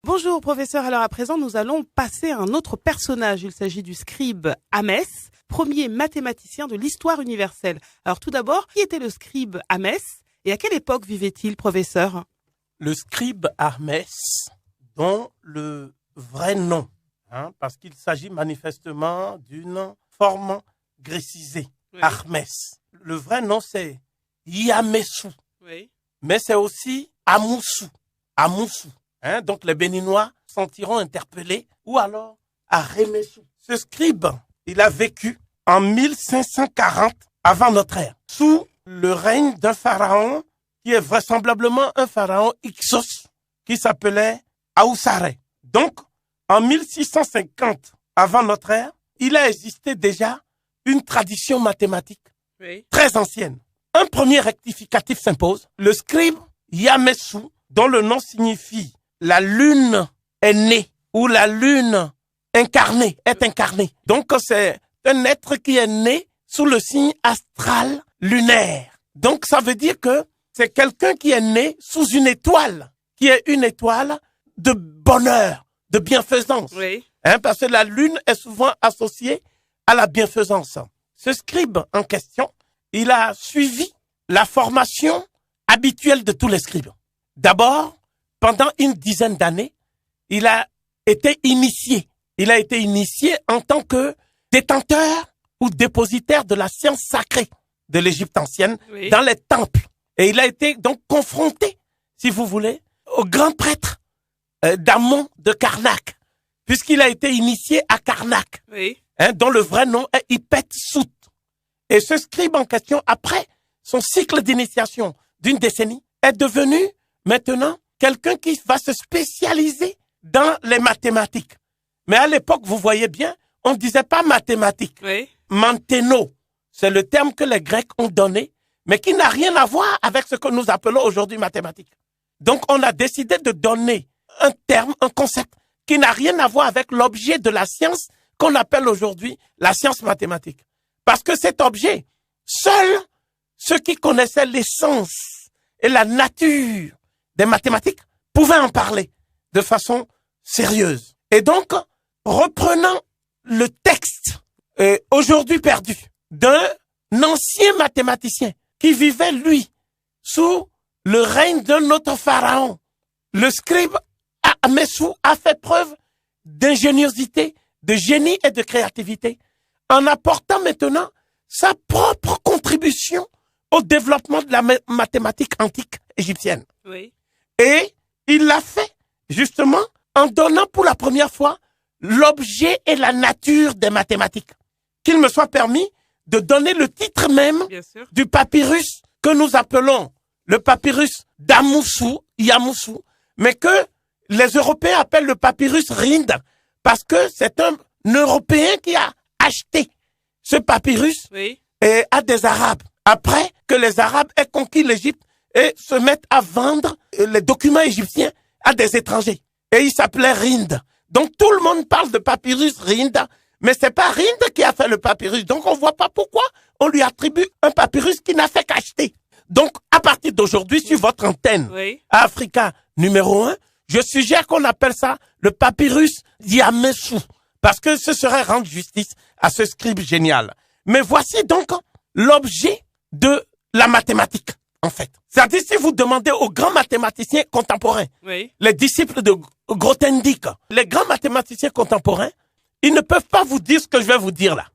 Bonjour professeur, alors à présent nous allons passer à un autre personnage. Il s'agit du scribe Hamès, premier mathématicien de l'histoire universelle. Alors tout d'abord, qui était le scribe Hamès et à quelle époque vivait-il, professeur? Le scribe Hamès, dont le vrai nom, parce qu'il s'agit manifestement d'une forme grécisée, oui. Hermès. Le vrai nom c'est Yamessou, oui. Mais c'est aussi Amoussou. Donc les Béninois sentiront interpellés, ou alors Arémessou. Ce scribe, il a vécu en 1540 avant notre ère, sous le règne d'un pharaon qui est vraisemblablement un pharaon Hyksos, qui s'appelait Aoussaré. Donc, en 1650 avant notre ère, il a existé déjà une tradition mathématique très ancienne. Un premier rectificatif s'impose. Le scribe Yamessou, dont le nom signifie la lune est née ou la lune incarnée est incarnée. Donc, c'est un être qui est né sous le signe astral lunaire. Donc, ça veut dire que c'est quelqu'un qui est né sous une étoile, qui est une étoile de bonheur, de bienfaisance. Oui. Parce que la lune est souvent associée à la bienfaisance. Ce scribe en question, il a suivi la formation habituelle de tous les scribes. D'abord, pendant une dizaine d'années, il a été initié. Il a été initié en tant que détenteur ou dépositaire de la science sacrée de l'Égypte ancienne, oui. Dans les temples. Et il a été donc confronté, si vous voulez, au grand prêtre d'Amon de Karnak, puisqu'il a été initié à Karnak, oui. Dont le vrai nom est Ipet-Sout. Et ce scribe en question, après son cycle d'initiation d'une décennie, est devenu maintenant quelqu'un qui va se spécialiser dans les mathématiques. Mais à l'époque, vous voyez bien, on ne disait pas mathématiques. Oui. Manténo, c'est le terme que les Grecs ont donné, mais qui n'a rien à voir avec ce que nous appelons aujourd'hui mathématiques. Donc, on a décidé de donner un terme, un concept, qui n'a rien à voir avec l'objet de la science qu'on appelle aujourd'hui la science mathématique. Parce que cet objet, seuls ceux qui connaissaient l'essence et la nature des mathématiques pouvaient en parler de façon sérieuse. Et donc, reprenant le texte aujourd'hui perdu d'un ancien mathématicien qui vivait, lui, sous le règne d'un autre pharaon, le scribe Hamessou a fait preuve d'ingéniosité, de génie et de créativité en apportant maintenant sa propre contribution au développement de la mathématique antique égyptienne. Oui. Et il l'a fait justement en donnant pour la première fois l'objet et la nature des mathématiques. Qu'il me soit permis de donner le titre même du papyrus que nous appelons le papyrus d'Amoussou, Yamoussou, mais que les Européens appellent le papyrus Rind, parce que c'est un Européen qui a acheté ce papyrus à des Arabes. Après que les Arabes aient conquis l'Égypte et se mettent à vendre les documents égyptiens à des étrangers. Et il s'appelait Rind. Donc tout le monde parle de papyrus Rind, mais c'est pas Rind qui a fait le papyrus. Donc on voit pas pourquoi on lui attribue un papyrus qui n'a fait qu'acheter. Donc à partir d'aujourd'hui, sur votre antenne, à Africa numéro 1, je suggère qu'on appelle ça le papyrus Yamessou, parce que ce serait rendre justice à ce scribe génial. Mais voici donc l'objet de la mathématique, en fait. C'est-à-dire, si vous demandez aux grands mathématiciens contemporains, les disciples de Grothendieck, les grands mathématiciens contemporains, ils ne peuvent pas vous dire ce que je vais vous dire là.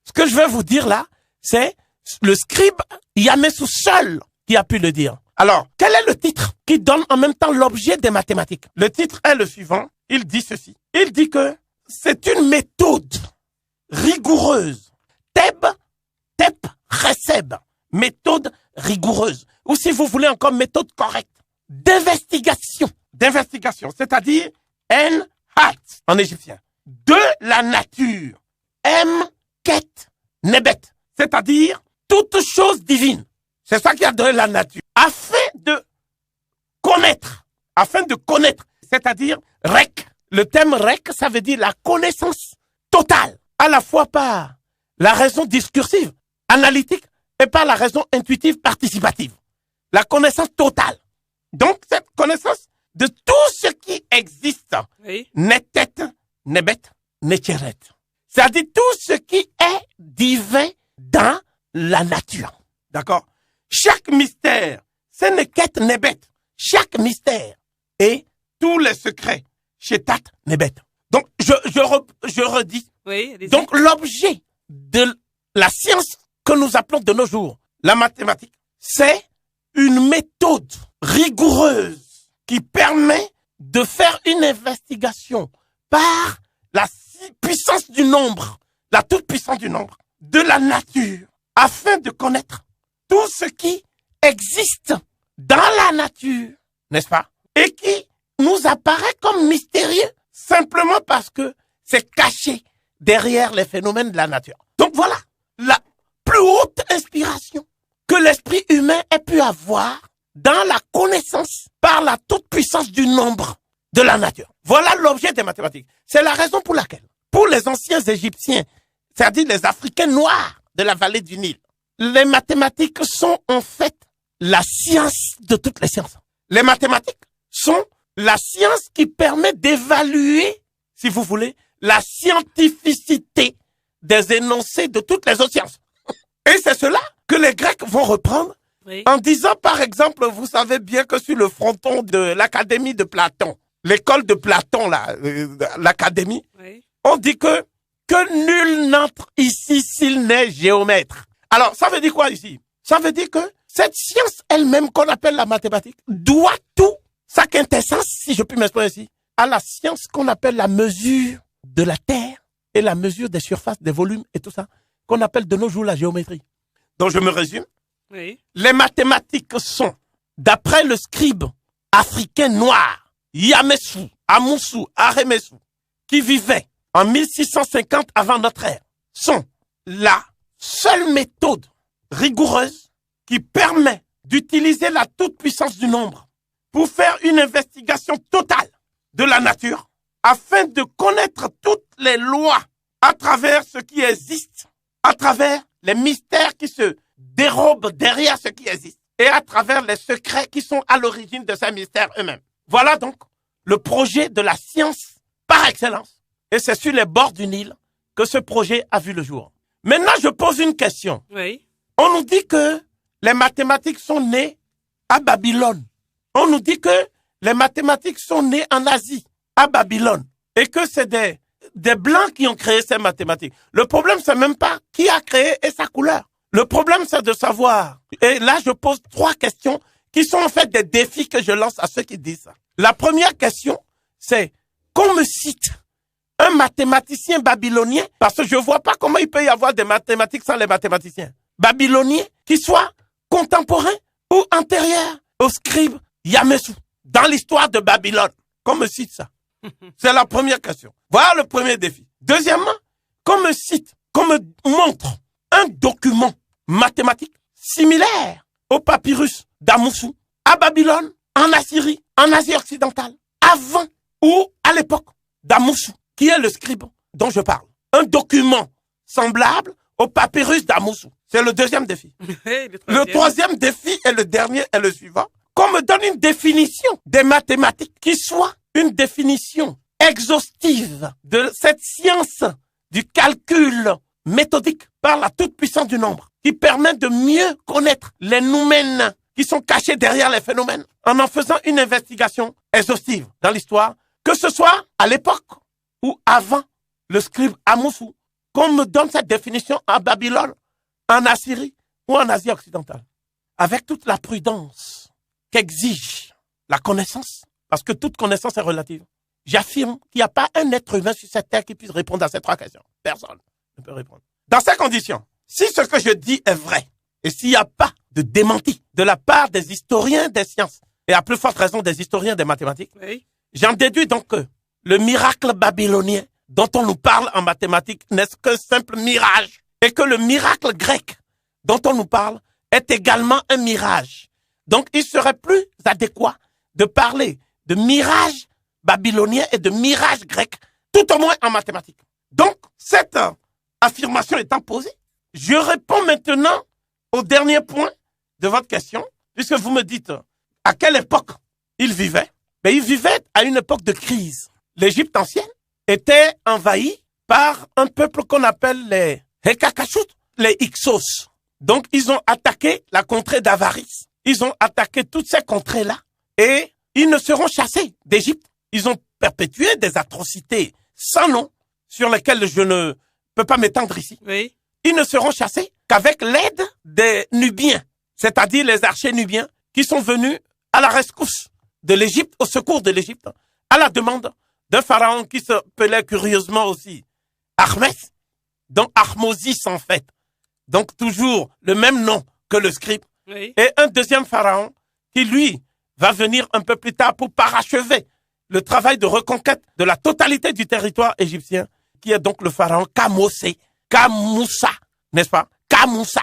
Ce que je vais vous dire là, c'est le scribe Yamessou seul qui a pu le dire. Alors, quel est le titre qui donne en même temps l'objet des mathématiques? Le titre est le suivant. Il dit ceci. Il dit que c'est une méthode rigoureuse. Tep, Reseb. Méthode rigoureuse. Ou si vous voulez encore méthode correcte. D'investigation. C'est-à-dire en-hat en égyptien. De la nature. M-ket nebet. C'est-à-dire toute chose divine. C'est ça qui a donné la nature. Afin de connaître, c'est-à-dire rek. Le terme rek, ça veut dire la connaissance totale, à la fois par la raison discursive, analytique, et par la raison intuitive participative. La connaissance totale. Donc, cette connaissance de tout ce qui existe Oui. Netet, Nebet, Netcheret. C'est-à-dire tout ce qui est divin dans la nature. D'accord? Chaque mystère, c'est Neket, Nebet. Chaque mystère et tous les secrets. Shetat, Nebet. Donc, je redis. Oui, allez-y. Donc, l'objet de la science que nous appelons de nos jours, la mathématique, c'est une méthode rigoureuse qui permet de faire une investigation par la puissance du nombre, la toute puissance du nombre, de la nature, afin de connaître tout ce qui existe dans la nature, n'est-ce pas? Et qui nous apparaît comme mystérieux simplement parce que c'est caché derrière les phénomènes de la nature. Donc voilà, la plus haute inspiration que l'esprit humain ait pu avoir dans la connaissance par la toute-puissance du nombre de la nature. Voilà l'objet des mathématiques. C'est la raison pour laquelle, pour les anciens Égyptiens, c'est-à-dire les Africains noirs de la vallée du Nil, les mathématiques sont en fait la science de toutes les sciences. Les mathématiques sont la science qui permet d'évaluer, si vous voulez, la scientificité des énoncés de toutes les autres sciences. Et c'est cela que les Grecs vont reprendre en disant, par exemple, vous savez bien que sur le fronton de l'académie de Platon, l'école de Platon, là, l'académie, on dit que nul n'entre ici s'il n'est géomètre. Alors, ça veut dire quoi ici? Ça veut dire que cette science elle-même qu'on appelle la mathématique doit tout sa quintessence, si je puis m'exprimer ainsi, à la science qu'on appelle la mesure de la Terre et la mesure des surfaces, des volumes et tout ça, qu'on appelle de nos jours la géométrie. Donc je me résume. Oui. Les mathématiques sont, d'après le scribe africain noir, Yamessou, Amoussou, Aremessou, qui vivait en 1650 avant notre ère, sont la seule méthode rigoureuse qui permet d'utiliser la toute-puissance du nombre pour faire une investigation totale de la nature afin de connaître toutes les lois à travers ce qui existe, à travers les mystères qui se dérobent derrière ce qui existe et à travers les secrets qui sont à l'origine de ces mystères eux-mêmes. Voilà donc le projet de la science par excellence. Et c'est sur les bords du Nil que ce projet a vu le jour. Maintenant, je pose une question. Oui. On nous dit que les mathématiques sont nées à Babylone. On nous dit que les mathématiques sont nées en Asie, à Babylone. Et que c'est des Blancs qui ont créé ces mathématiques. Le problème, c'est même pas qui a créé et sa couleur. Le problème, c'est de savoir. Et là, je pose 3 questions qui sont en fait des défis que je lance à ceux qui disent ça. La première question, c'est qu'on me cite un mathématicien babylonien, parce que je vois pas comment il peut y avoir des mathématiques sans les mathématiciens babyloniens qui soient contemporains ou antérieurs au scribe Yamessou dans l'histoire de Babylone. Qu'on me cite ça. C'est la première question. Voilà le premier défi. Deuxièmement, qu'on me cite, qu'on me montre un document mathématique similaire au papyrus d'Amoussou, à Babylone, en Assyrie, en Asie occidentale, avant ou à l'époque d'Amoussou, qui est le scribe dont je parle. Un document semblable au papyrus d'Amoussou. C'est le deuxième défi. Le troisième défi et le dernier est le suivant. Qu'on me donne une définition des mathématiques qui soit une définition exhaustive de cette science du calcul méthodique par la toute-puissance du nombre qui permet de mieux connaître les noumènes qui sont cachés derrière les phénomènes en faisant une investigation exhaustive dans l'histoire, que ce soit à l'époque ou avant le scribe Amoussou, qu'on me donne cette définition à Babylone, en Assyrie ou en Asie occidentale, avec toute la prudence qu'exige la connaissance, parce que toute connaissance est relative. J'affirme qu'il n'y a pas un être humain sur cette terre qui puisse répondre à ces 3 questions. Personne ne peut répondre. Dans ces conditions, si ce que je dis est vrai, et s'il n'y a pas de démenti de la part des historiens des sciences, et à plus forte raison des historiens des mathématiques, oui, j'en déduis donc que le miracle babylonien dont on nous parle en mathématiques n'est qu'un simple mirage, et que le miracle grec dont on nous parle est également un mirage. Donc, il serait plus adéquat de parler de mirage babylonien et de mirage grec, tout au moins en mathématiques. Donc, cette affirmation étant posée, je réponds maintenant au dernier point de votre question, puisque vous me dites à quelle époque il vivait. Mais il vivait à une époque de crise. l'Égypte ancienne était envahie par un peuple qu'on appelle les Hekakachut, les Hyksos. Donc, ils ont attaqué la contrée d'Avaris. Ils ont attaqué toutes ces contrées-là et ils ne seront chassés d'Égypte. Ils ont perpétué des atrocités sans nom sur lesquelles je ne peux pas m'étendre ici. Oui. Ils ne seront chassés qu'avec l'aide des Nubiens, c'est-à-dire les archers nubiens qui sont venus à la rescousse de l'Égypte, au secours de l'Égypte, à la demande d'un pharaon qui s'appelait curieusement aussi Ahmès, donc Ahmosis en fait. Donc toujours le même nom que le scribe. Oui. Et un deuxième pharaon qui, lui, va venir un peu plus tard pour parachever le travail de reconquête de la totalité du territoire égyptien, qui est donc le pharaon Kamosé, Kamoussa, n'est-ce pas? Kamoussa.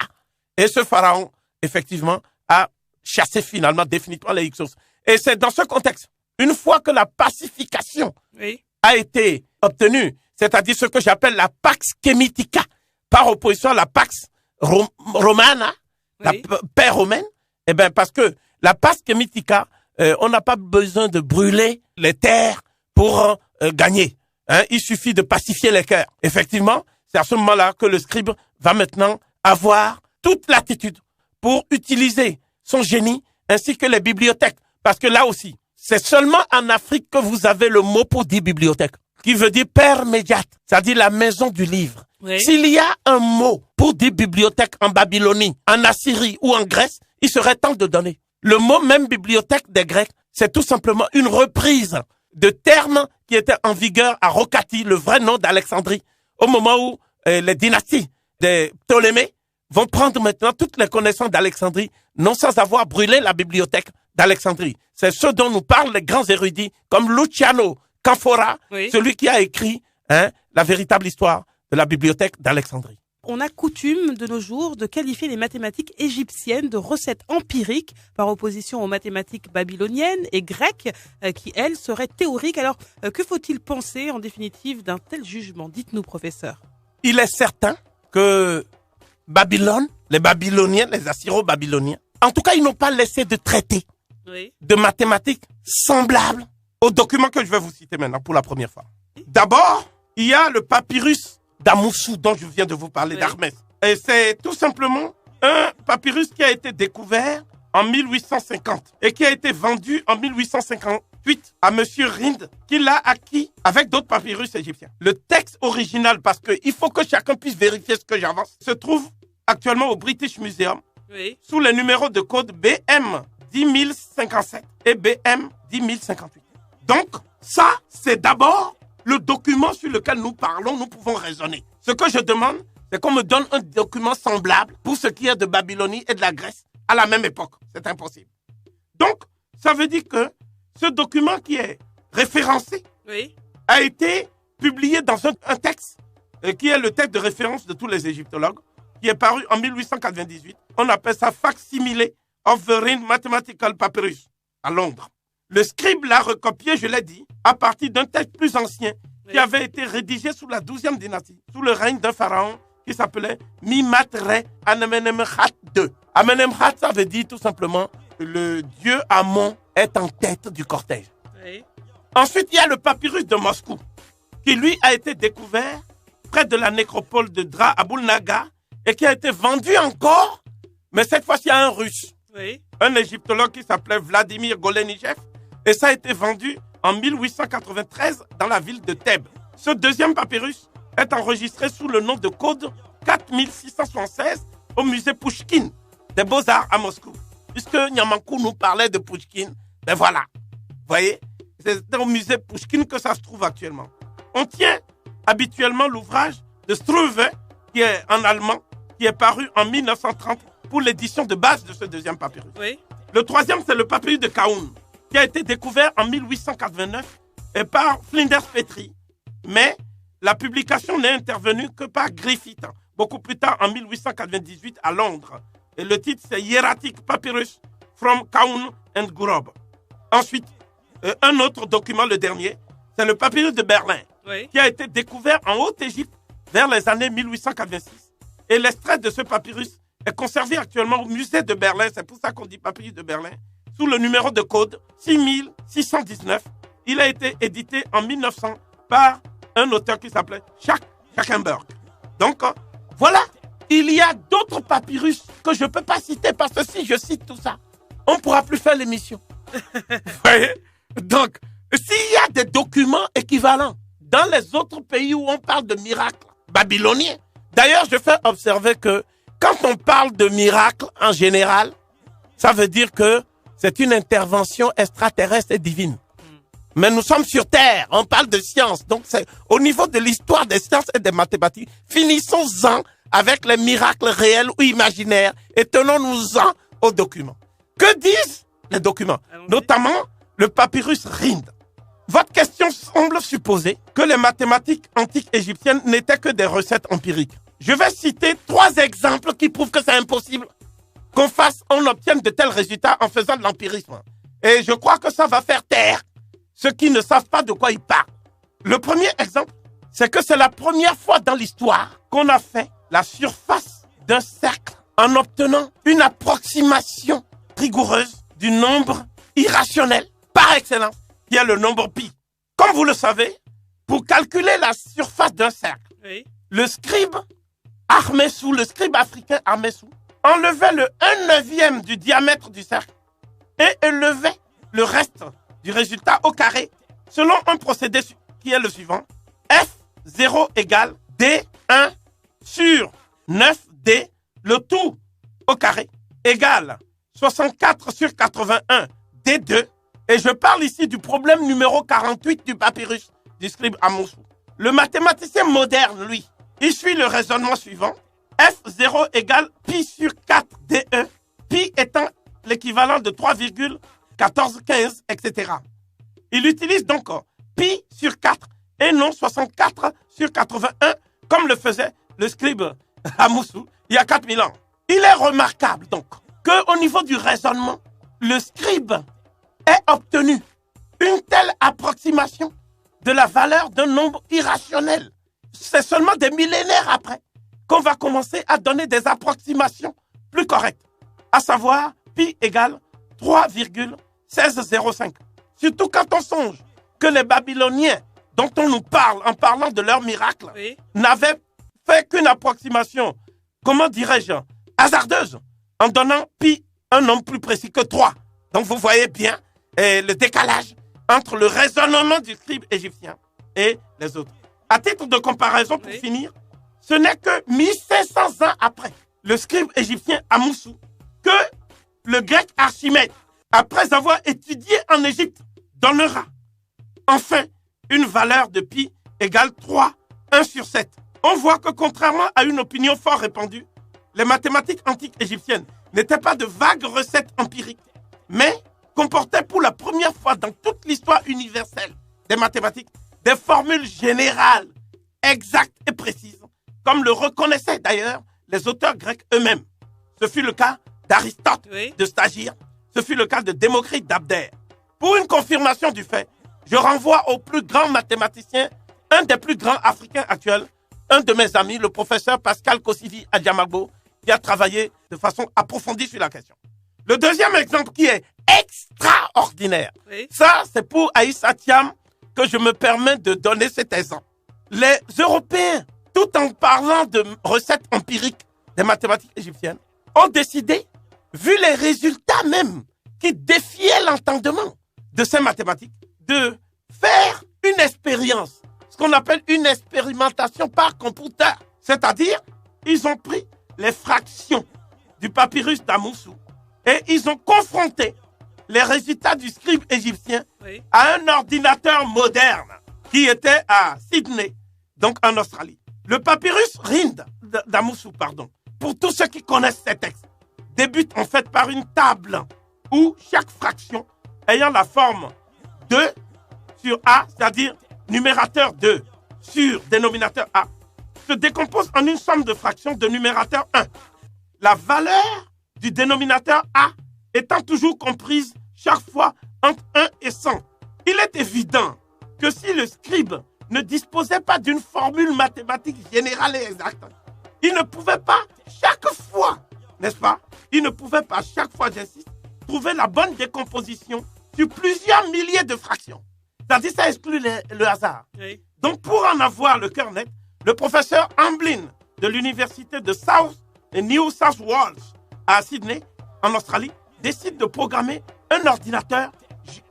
Et ce pharaon, effectivement, a chassé finalement définitivement les Hyksos. Et c'est dans ce contexte, une fois que la pacification Oui. a été obtenue, c'est-à-dire ce que j'appelle la Pax Kémitica, par opposition à la Pax Romana, la Oui. paix romaine, eh bien, parce que la Pax Kémitica, on n'a pas besoin de brûler les terres pour gagner. Hein? Il suffit de pacifier les cœurs. Effectivement, c'est à ce moment-là que le scribe va maintenant avoir toute l'attitude pour utiliser son génie ainsi que les bibliothèques. Parce que là aussi, c'est seulement en Afrique que vous avez le mot pour dire bibliothèque, qui veut dire père médiate, c'est-à-dire la maison du livre. Oui. S'il y a un mot pour dire bibliothèque en Babylonie, en Assyrie ou en Grèce, il serait temps de donner. Le mot même bibliothèque des Grecs, c'est tout simplement une reprise de termes qui étaient en vigueur à Rokati, le vrai nom d'Alexandrie, au moment où les dynasties des Ptolémées vont prendre maintenant toutes les connaissances d'Alexandrie, non sans avoir brûlé la bibliothèque d'Alexandrie. C'est ce dont nous parlent les grands érudits, comme Luciano Canfora, Oui. celui qui a écrit la véritable histoire de la bibliothèque d'Alexandrie. On a coutume de nos jours de qualifier les mathématiques égyptiennes de recettes empiriques par opposition aux mathématiques babyloniennes et grecques qui, elles, seraient théoriques. Alors, que faut-il penser en définitive d'un tel jugement? Dites-nous, professeur. Il est certain que Babylone, les Babyloniens, les Assyro-Babyloniens, en tout cas, ils n'ont pas laissé de traité Oui. de mathématiques semblables au document que je vais vous citer maintenant pour la première fois. D'abord, il y a le papyrus d'Amoussou dont je viens de vous parler, Oui. d'Hermès. Et c'est tout simplement un papyrus qui a été découvert en 1850 et qui a été vendu en 1858 à Monsieur Rind, qui l'a acquis avec d'autres papyrus égyptiens. Le texte original, parce qu'il faut que chacun puisse vérifier ce que j'avance, se trouve actuellement au British Museum Oui. sous les numéros de code BM 10057 et BM 10058. Donc, ça, c'est d'abord le document sur lequel nous parlons, nous pouvons raisonner. Ce que je demande, c'est qu'on me donne un document semblable pour ce qui est de Babylonie et de la Grèce à la même époque. C'est impossible. Donc, ça veut dire que ce document qui est référencé Oui. a été publié dans un texte qui est le texte de référence de tous les égyptologues, qui est paru en 1898. On appelle ça Facsimile of the Rhind Mathematical Papyrus à Londres. Le scribe l'a recopié, je l'ai dit, à partir d'un texte plus ancien qui avait été rédigé sous la 12e dynastie, sous le règne d'un pharaon qui s'appelait Mimatre Amenemhat II. Amenemhat, ça veut dire tout simplement le dieu Amon est en tête du cortège. Oui. Ensuite, il y a le papyrus de Moscou, qui lui a été découvert près de la nécropole de Dra Abul Naga et qui a été vendu encore, mais cette fois-ci à un russe, Oui. un égyptologue qui s'appelait Vladimir Golenichev, et ça a été vendu en 1893 dans la ville de Thèbes. Ce deuxième papyrus est enregistré sous le nom de code 4676 au musée Pouchkine des Beaux-Arts à Moscou. Puisque Niamankou nous parlait de Pouchkine, ben voilà, vous voyez, c'est au musée Pouchkine que ça se trouve actuellement. On tient habituellement l'ouvrage de Struve, qui est en allemand, qui est paru en 1930 pour l'édition de base de ce deuxième papyrus. Oui. Le troisième, c'est le papyrus de Kaoun, qui a été découvert en 1889 par Flinders Petrie. Mais la publication n'est intervenue que par Griffith, beaucoup plus tard en 1898 à Londres. Et le titre, c'est Hieratic Papyrus from Kaoun and Gurob. Ensuite, un autre document, le dernier, c'est le papyrus de Berlin, Oui. qui a été découvert en Haute-Égypte vers les années 1886. Et l'extrait de ce papyrus est conservé actuellement au musée de Berlin, c'est pour ça qu'on dit papyrus de Berlin, sous le numéro de code 6619 Il a été édité en 1900 par un auteur qui s'appelait Schackenberg. Donc, voilà. Il y a d'autres papyrus que je ne peux pas citer parce que si je cite tout ça, on ne pourra plus faire l'émission. Vous voyez? Donc, s'il y a des documents équivalents dans les autres pays où on parle de miracles babyloniens, d'ailleurs, je fais observer que quand on parle de miracles en général, ça veut dire que c'est une intervention extraterrestre et divine. Mais nous sommes sur Terre, on parle de science. Donc, c'est au niveau de l'histoire des sciences et des mathématiques, finissons-en avec les miracles réels ou imaginaires et tenons-nous-en aux documents. Que disent les documents? Notamment le papyrus Rind. Votre question semble supposer que les mathématiques antiques égyptiennes n'étaient que des recettes empiriques. Je vais citer 3 exemples qui prouvent que c'est impossible on obtienne de tels résultats en faisant de l'empirisme. Et je crois que ça va faire taire ceux qui ne savent pas de quoi ils parlent. Le premier exemple, c'est que c'est la première fois dans l'histoire qu'on a fait la surface d'un cercle en obtenant une approximation rigoureuse du nombre irrationnel par excellence, qui est le nombre pi. Comme vous le savez, pour calculer la surface d'un cercle, oui, le scribe Ahmessou, le scribe africain Ahmessou, enlevait le 1/9 du diamètre du cercle et élevait le reste du résultat au carré selon un procédé qui est le suivant. F0 égale D1 sur 9D, le tout au carré, égale 64 sur 81 D2. Et je parle ici du problème numéro 48 du papyrus du scribe Ahmessou. Le mathématicien moderne, lui, il suit le raisonnement suivant. F0 égale pi sur 4 D1, pi étant l'équivalent de 3,1415, etc. Il utilise donc pi sur 4 et non 64 sur 81 comme le faisait le scribe Ahmessou il y a 4000 ans. Il est remarquable donc qu'au niveau du raisonnement, le scribe ait obtenu une telle approximation de la valeur d'un nombre irrationnel. C'est seulement des millénaires après qu'on va commencer à donner des approximations plus correctes, à savoir pi égale 3,1605. Surtout quand on songe que les Babyloniens, dont on nous parle en parlant de leur miracle, oui, n'avaient fait qu'une approximation, comment dirais-je, hasardeuse, en donnant pi un nombre plus précis que 3. Donc vous voyez bien le décalage entre le raisonnement du scribe égyptien et les autres. À titre de comparaison, pour finir, ce n'est que 1500 ans après le scribe égyptien Ahmessou que le grec Archimède, après avoir étudié en Égypte, donnera enfin une valeur de pi égale 3, 1 sur 7. On voit que contrairement à une opinion fort répandue, les mathématiques antiques égyptiennes n'étaient pas de vagues recettes empiriques, mais comportaient pour la première fois dans toute l'histoire universelle des mathématiques des formules générales, exactes et précises, comme le reconnaissaient d'ailleurs les auteurs grecs eux-mêmes. Ce fut le cas d'Aristote de Stagire, ce fut le cas de Démocrite d'Abdère. Pour une confirmation du fait, je renvoie au plus grand mathématicien, un des plus grands africains actuels, un de mes amis, le professeur Pascal Kosidi Adjamagbo, qui a travaillé de façon approfondie sur la question. Le deuxième exemple qui est extraordinaire, ça c'est pour Aïssa Thiam que je me permets de donner cet exemple. Les Européens, tout en parlant de recettes empiriques des mathématiques égyptiennes, ont décidé, vu les résultats même qui défiaient l'entendement de ces mathématiques, de faire une expérience, ce qu'on appelle une expérimentation par computer. C'est-à-dire, ils ont pris les fractions du papyrus d'Ahmessou et ils ont confronté les résultats du scribe égyptien à un ordinateur moderne qui était à Sydney, donc en Australie. Le papyrus Rind d'Ahmessou, pour tous ceux qui connaissent ces textes, débute en fait par une table où chaque fraction ayant la forme 2 sur A, c'est-à-dire numérateur 2 sur dénominateur A, se décompose en une somme de fractions de numérateur 1. La valeur du dénominateur A étant toujours comprise chaque fois entre 1 et 100. Il est évident que si le scribe ne disposait pas d'une formule mathématique générale et exacte, il ne pouvait pas chaque fois, n'est-ce pas? Il ne pouvait pas chaque fois, j'insiste, trouver la bonne décomposition sur plusieurs milliers de fractions. C'est-à-dire ça exclut le hasard. Oui. Donc pour en avoir le cœur net, le professeur Hamblin de l'université de South et New South Wales à Sydney, en Australie, décide de programmer un ordinateur,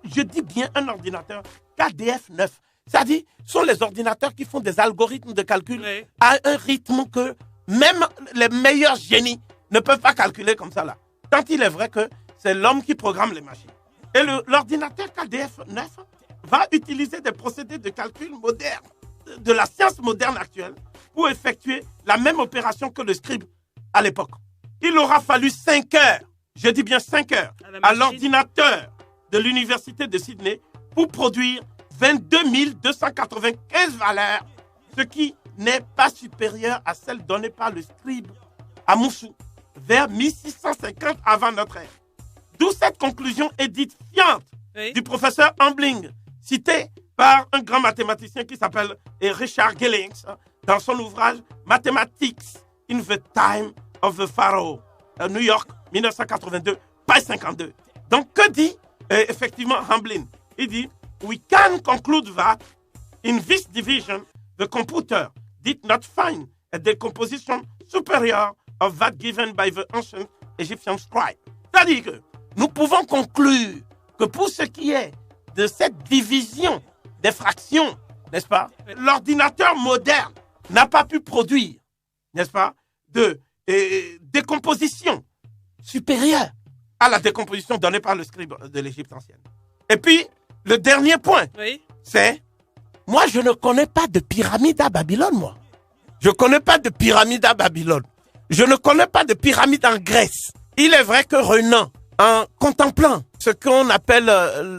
je dis bien un ordinateur KDF9. C'est-à-dire, ce sont les ordinateurs qui font des algorithmes de calcul à un rythme que même les meilleurs génies ne peuvent pas calculer comme ça là. Tant il est vrai que c'est l'homme qui programme les machines. Et l'ordinateur KDF9 va utiliser des procédés de calcul modernes, de la science moderne actuelle, pour effectuer la même opération que le scribe à l'époque. Il aura fallu 5 heures, je dis bien 5 heures, à l'ordinateur de l'université de Sydney pour produire 22 295 valeurs, ce qui n'est pas supérieur à celle donnée par le scribe à Moussou vers 1650 avant notre ère. D'où cette conclusion édifiante du professeur Ambling, cité par un grand mathématicien qui s'appelle Richard Gillings dans son ouvrage Mathematics in the Time of the Pharaoh, New York, 1982, page 52. Donc, que dit effectivement Hamblin? Il dit, we can conclude that in this division, the computer did not find a decomposition superior of that given by the ancient Egyptian scribe. C'est-à-dire que nous pouvons conclure que pour ce qui est de cette division des fractions, n'est-ce pas, l'ordinateur moderne n'a pas pu produire, n'est-ce pas, de décomposition supérieure à la décomposition donnée par le scribe de l'Égypte ancienne. Et puis, le dernier point, c'est, moi, je ne connais pas de pyramide à Babylone, moi. Je ne connais pas de pyramide à Babylone. Je ne connais pas de pyramide en Grèce. Il est vrai que Renan, en contemplant ce qu'on appelle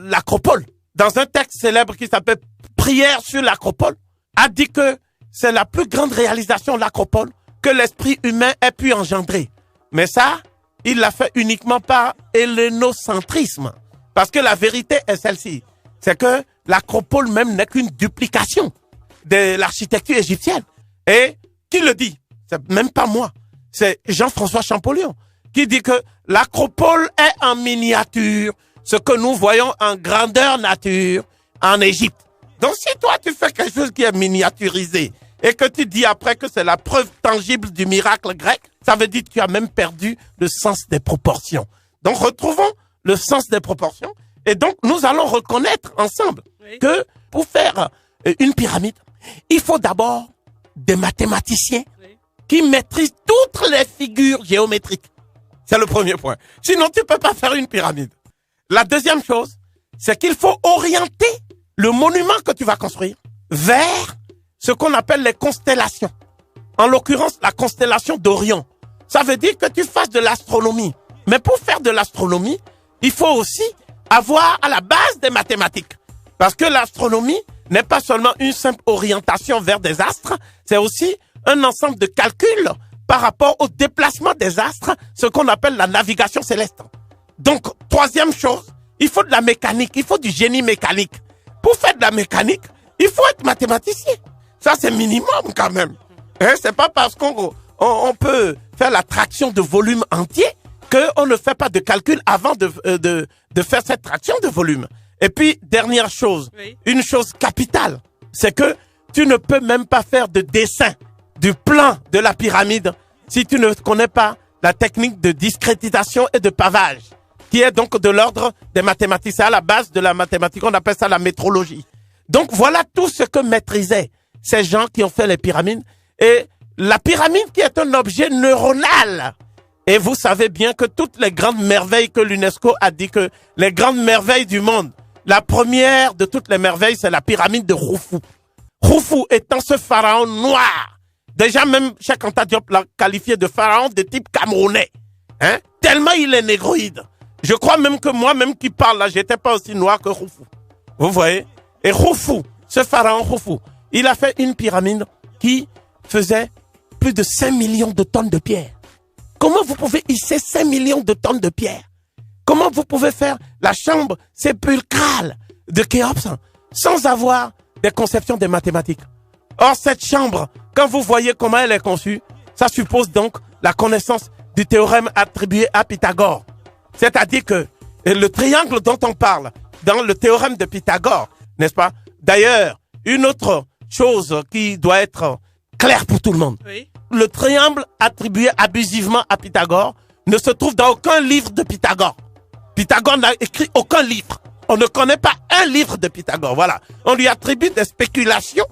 l'acropole, dans un texte célèbre qui s'appelle Prière sur l'acropole, a dit que c'est la plus grande réalisation de l'acropole que l'esprit humain ait pu engendrer. Mais ça, il l'a fait uniquement par hellénocentrisme. Parce que la vérité est celle-ci. C'est que l'acropole même n'est qu'une duplication de l'architecture égyptienne. Et qui le dit? C'est même pas moi. C'est Jean-François Champollion qui dit que l'acropole est en miniature ce que nous voyons en grandeur nature en Égypte. Donc si toi tu fais quelque chose qui est miniaturisé et que tu dis après que c'est la preuve tangible du miracle grec, ça veut dire que tu as même perdu le sens des proportions. Donc retrouvons le sens des proportions et donc nous allons reconnaître ensemble que pour faire une pyramide, il faut d'abord des mathématiciens qui maîtrisent toutes les figures géométriques. C'est le premier point. Sinon, tu ne peux pas faire une pyramide. La deuxième chose, c'est qu'il faut orienter le monument que tu vas construire vers ce qu'on appelle les constellations. En l'occurrence, la constellation d'Orion. Ça veut dire que tu fasses de l'astronomie. Mais pour faire de l'astronomie, il faut aussi avoir à la base des mathématiques. Parce que l'astronomie n'est pas seulement une simple orientation vers des astres, c'est aussi un ensemble de calculs par rapport au déplacement des astres, ce qu'on appelle la navigation céleste. Donc, troisième chose, il faut de la mécanique, il faut du génie mécanique. Pour faire de la mécanique, il faut être mathématicien. Ça, c'est minimum quand même. Hein? C'est pas parce qu'on peut faire la traction de volume entier qu'on ne fait pas de calcul avant de faire cette traction de volume. Et puis, dernière chose, une chose capitale, c'est que tu ne peux même pas faire de dessin du plan de la pyramide si tu ne connais pas la technique de discrétisation et de pavage, qui est donc de l'ordre des mathématiques. C'est à la base de la mathématique, on appelle ça la métrologie. Donc voilà tout ce que maîtrisaient ces gens qui ont fait les pyramides. Et la pyramide qui est un objet neuronal. Et vous savez bien que toutes les grandes merveilles que l'UNESCO a dit que les grandes merveilles du monde, la première de toutes les merveilles, c'est la pyramide de Khufu. Khufu étant ce pharaon noir. Déjà même Cheikh Anta Diop l'a qualifié de pharaon de type camerounais. Hein? Tellement il est négroïde. Je crois même que moi-même qui parle là, j'étais pas aussi noir que Khufu. Vous voyez? Et Khufu, ce pharaon Khufu, il a fait une pyramide qui faisait plus de 5 millions de tonnes de pierre. Comment vous pouvez hisser 5 millions de tonnes de pierre? Comment vous pouvez faire la chambre sépulcrale de Khéops sans avoir des conceptions des mathématiques? Or, cette chambre, quand vous voyez comment elle est conçue, ça suppose donc la connaissance du théorème attribué à Pythagore. C'est-à-dire que le triangle dont on parle dans le théorème de Pythagore, n'est-ce pas? D'ailleurs, une autre chose qui doit être claire pour tout le monde. Oui. Le triangle attribué abusivement à Pythagore ne se trouve dans aucun livre de Pythagore. Pythagore n'a écrit aucun livre. On ne connaît pas un livre de Pythagore. Voilà. On lui attribue des spéculations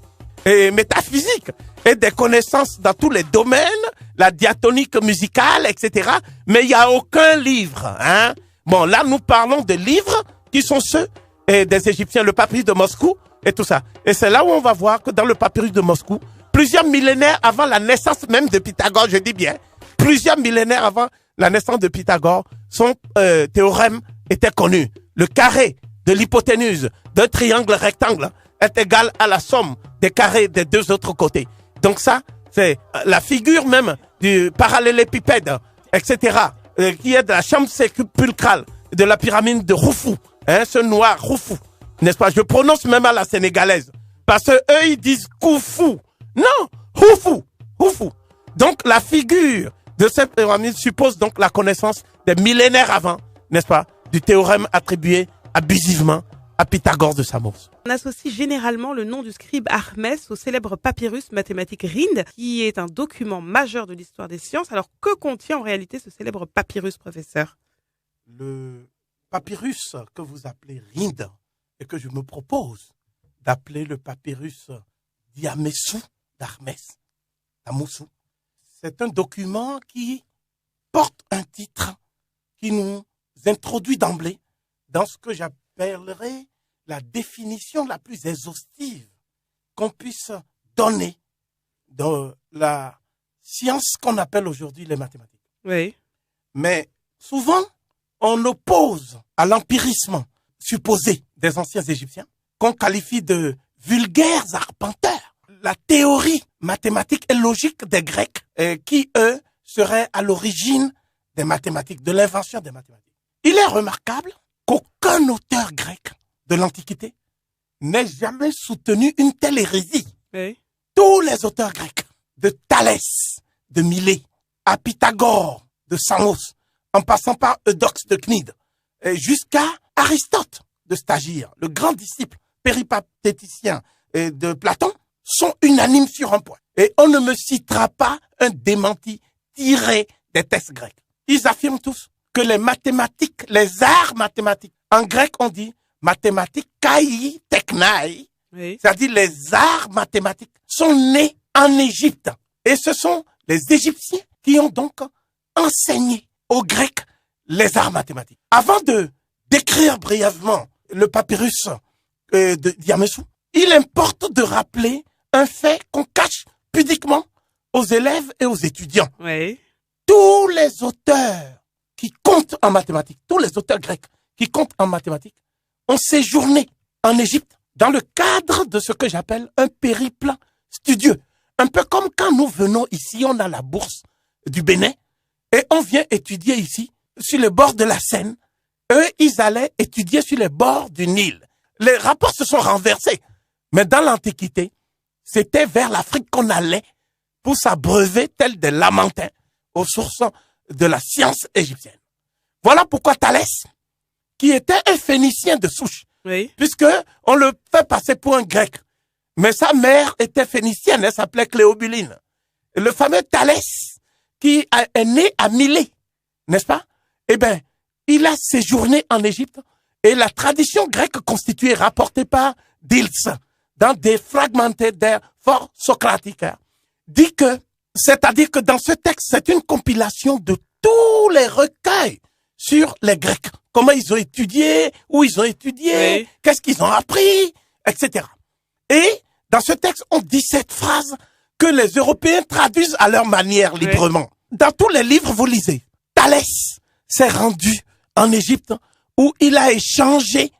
métaphysiques et des connaissances dans tous les domaines, la diatonique musicale, etc. Mais il n'y a aucun livre. Hein? Bon, là, nous parlons de livres qui sont ceux des Égyptiens, le papyrus de Moscou et tout ça. Et c'est là où on va voir que dans le papyrus de Moscou, plusieurs millénaires avant la naissance même de Pythagore, je dis bien, plusieurs millénaires avant la naissance de Pythagore, son théorème était connu. Le carré de l'hypoténuse d'un triangle rectangle est égal à la somme des carrés des deux autres côtés. Donc ça, c'est la figure même du parallélépipède, etc., qui est de la chambre sépulcrale de la pyramide de Khufu, hein, ce noir Khufu, n'est-ce pas? Je prononce même à la sénégalaise, parce que eux ils disent Khufu. Non, Khufu, Khufu. Donc la figure de cette pyramide suppose donc la connaissance des millénaires avant, n'est-ce pas, du théorème attribué abusivement à Pythagore de Samos. On associe généralement le nom du scribe Hermès au célèbre papyrus mathématique Rind, qui est un document majeur de l'histoire des sciences. Alors, que contient en réalité ce célèbre papyrus, professeur? Le papyrus que vous appelez Rind et que je me propose d'appeler le papyrus Diamessou d'Hermès, Tamoussou, c'est un document qui porte un titre qui nous introduit d'emblée dans ce que j'appellerais la définition la plus exhaustive qu'on puisse donner de la science qu'on appelle aujourd'hui les mathématiques. Oui. Mais souvent, on oppose à l'empirisme supposé des anciens Égyptiens, qu'on qualifie de vulgaires arpenteurs, la théorie mathématique et logique des Grecs, qui, eux, seraient à l'origine des mathématiques, de l'invention des mathématiques. Il est remarquable qu'aucun auteur grec de l'Antiquité n'ait jamais soutenu une telle hérésie. Oui. Tous les auteurs grecs, de Thalès, de Milet, à Pythagore, de Samos, en passant par Eudoxe de Cnide, jusqu'à Aristote de Stagire, le grand disciple péripatéticien de Platon, sont unanimes sur un point. Et on ne me citera pas un démenti tiré des textes grecs. Ils affirment tous que les mathématiques, les arts mathématiques, en grec on dit mathématiques kai technai, Oui. c'est-à-dire les arts mathématiques, sont nés en Égypte. Et ce sont les Égyptiens qui ont donc enseigné aux Grecs les arts mathématiques. Avant de décrire brièvement le papyrus de Diamessou, il importe de rappeler un fait qu'on cache pudiquement aux élèves et aux étudiants. Oui. Tous les auteurs qui comptent en mathématiques, tous les auteurs grecs qui comptent en mathématiques, ont séjourné en Égypte dans le cadre de ce que j'appelle un périple studieux. Un peu comme quand nous venons ici, on a la bourse du Bénin et on vient étudier ici, sur les bords de la Seine. Eux, ils allaient étudier sur les bords du Nil. Les rapports se sont renversés. Mais dans l'Antiquité, c'était vers l'Afrique qu'on allait pour s'abreuver tel des Lamantins aux sources de la science égyptienne. Voilà pourquoi Thalès, qui était un Phénicien de souche, Oui. puisque on le fait passer pour un Grec, mais sa mère était phénicienne, elle s'appelait Cléobuline. Et le fameux Thalès, qui est né à Milet, n'est-ce pas? Eh bien, il a séjourné en Égypte et la tradition grecque constituée, rapportée par Dils, dans des fragmentaires fort socratiques, dit que, c'est-à-dire que dans ce texte, c'est une compilation de tous les recueils sur les Grecs. Comment ils ont étudié, où ils ont étudié, Oui. qu'est-ce qu'ils ont appris, etc. Et dans ce texte, on dit cette phrase que les Européens traduisent à leur manière librement. Dans tous les livres, vous lisez, Thalès s'est rendu en Égypte où il a échangé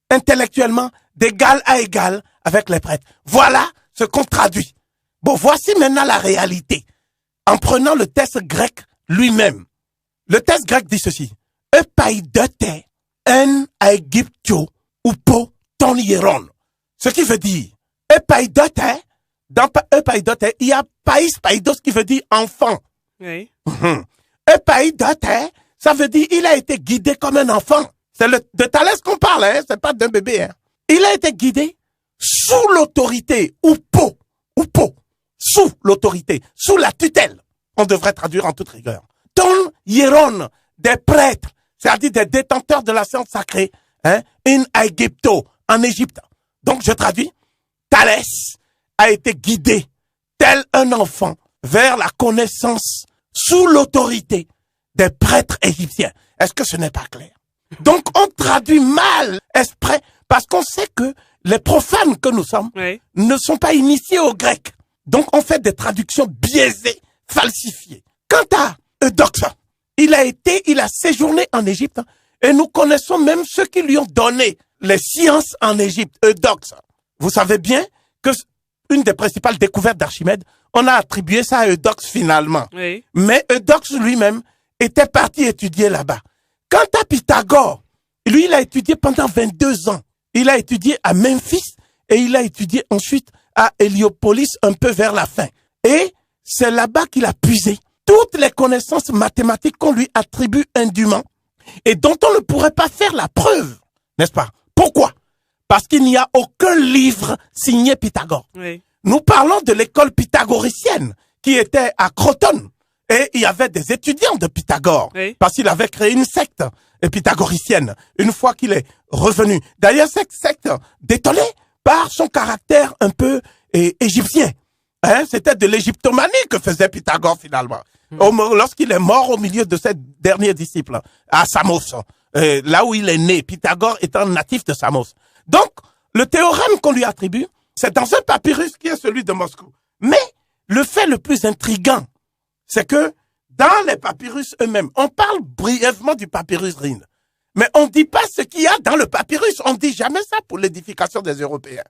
intellectuellement d'égal à égal avec les prêtres. Voilà ce qu'on traduit. Bon, voici maintenant la réalité. En prenant le texte grec lui-même, le texte grec dit ceci. Epaidote en Aegyptio upo ton hieron. Ce qui veut dire, epaidote, dans epaidote, il y a paidos qui veut dire enfant. Oui. Epaidote, ça veut dire il a été guidé comme un enfant. C'est de Thalès qu'on parle, hein, c'est pas d'un bébé. Hein. Il a été guidé sous l'autorité, sous l'autorité, sous la tutelle. On devrait traduire en toute rigueur. Ton hieron, des prêtres, c'est-à-dire des détenteurs de la science sacrée, in Aegypto, en Égypte. Donc je traduis, Thalès a été guidé, tel un enfant, vers la connaissance sous l'autorité des prêtres égyptiens. Est-ce que ce n'est pas clair? Donc on traduit mal exprès, parce qu'on sait que les profanes que nous sommes ne sont pas initiés au grec. Donc on fait des traductions biaisées, falsifiées. Quant à Eudoxe, il a séjourné en Égypte et nous connaissons même ceux qui lui ont donné les sciences en Égypte, Eudoxe. Vous savez bien que une des principales découvertes d'Archimède, on a attribué ça à Eudoxe finalement. Oui. Mais Eudoxe lui-même était parti étudier là-bas. Quant à Pythagore, lui, il a étudié pendant 22 ans. Il a étudié à Memphis et il a étudié ensuite à Héliopolis un peu vers la fin. Et c'est là-bas qu'il a puisé toutes les connaissances mathématiques qu'on lui attribue indûment et dont on ne pourrait pas faire la preuve, n'est-ce pas? Pourquoi? Parce qu'il n'y a aucun livre signé Pythagore. Oui. Nous parlons de l'école pythagoricienne qui était à Crotone. Et il y avait des étudiants de Pythagore, parce qu'il avait créé une secte pythagoricienne une fois qu'il est revenu. D'ailleurs, cette secte détonnait par son caractère un peu égyptien. C'était de l'égyptomanie que faisait Pythagore finalement. Lorsqu'il est mort au milieu de ses derniers disciples, à Samos, là où il est né, Pythagore étant natif de Samos. Donc, le théorème qu'on lui attribue, c'est dans un papyrus qui est celui de Moscou. Mais le fait le plus intriguant, c'est que dans les papyrus eux-mêmes, on parle brièvement du papyrus Rhind. Mais on ne dit pas ce qu'il y a dans le papyrus. On ne dit jamais ça pour l'édification des Européens.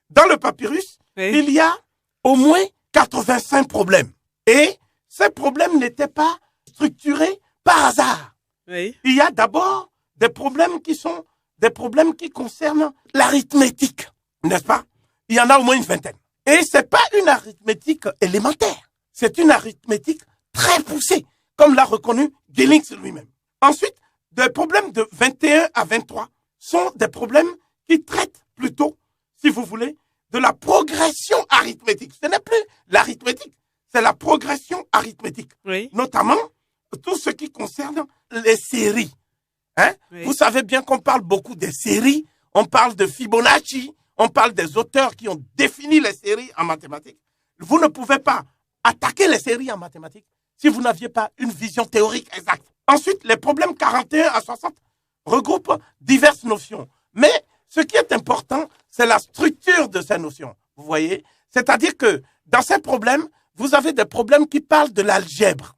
Dans le papyrus, il y a au moins 85 problèmes. Et ces problèmes n'étaient pas structurés par hasard. Il y a d'abord des problèmes qui sont des problèmes qui concernent l'arithmétique, n'est-ce pas? Il y en a au moins une vingtaine. Et c'est pas une arithmétique élémentaire. C'est une arithmétique très poussée, comme l'a reconnu Gillings lui-même. Ensuite, des problèmes de 21 à 23 sont des problèmes qui traitent plutôt, si vous voulez, de la progression arithmétique. Ce n'est plus l'arithmétique, c'est la progression arithmétique. Notamment, tout ce qui concerne les séries. Vous savez bien qu'on parle beaucoup des séries, on parle de Fibonacci, on parle des auteurs qui ont défini les séries en mathématiques. Vous ne pouvez pas attaquer les séries en mathématiques si vous n'aviez pas une vision théorique exacte. Ensuite, les problèmes 41 à 60 regroupent diverses notions. Mais ce qui est important, c'est la structure de ces notions. Vous voyez? C'est-à-dire que dans ces problèmes, vous avez des problèmes qui parlent de l'algèbre.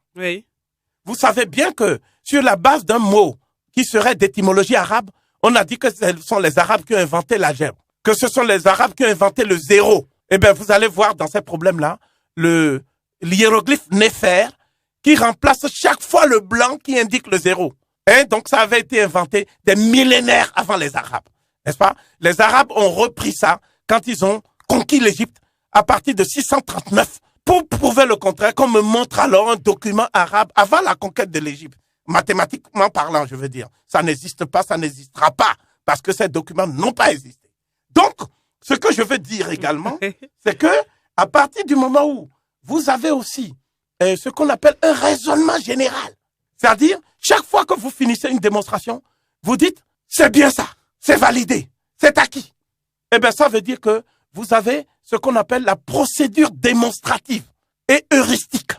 Vous savez bien que sur la base d'un mot qui serait d'étymologie arabe, on a dit que ce sont les Arabes qui ont inventé l'algèbre, que ce sont les Arabes qui ont inventé le zéro. Eh bien, vous allez voir dans ces problèmes-là, l'hiéroglyphe Néfer, qui remplace chaque fois le blanc qui indique le zéro. Donc, ça avait été inventé des millénaires avant les Arabes, n'est-ce pas? Les Arabes ont repris ça quand ils ont conquis l'Égypte à partir de 639. Pour prouver le contraire, qu'on me montre alors un document arabe avant la conquête de l'Égypte. Mathématiquement parlant, je veux dire. Ça n'existe pas, ça n'existera pas, parce que ces documents n'ont pas existé. Donc, ce que je veux dire également, c'est que à partir du moment où vous avez aussi ce qu'on appelle un raisonnement général, c'est-à-dire, chaque fois que vous finissez une démonstration, vous dites, c'est bien ça, c'est validé, c'est acquis. Eh bien, ça veut dire que vous avez ce qu'on appelle la procédure démonstrative et heuristique.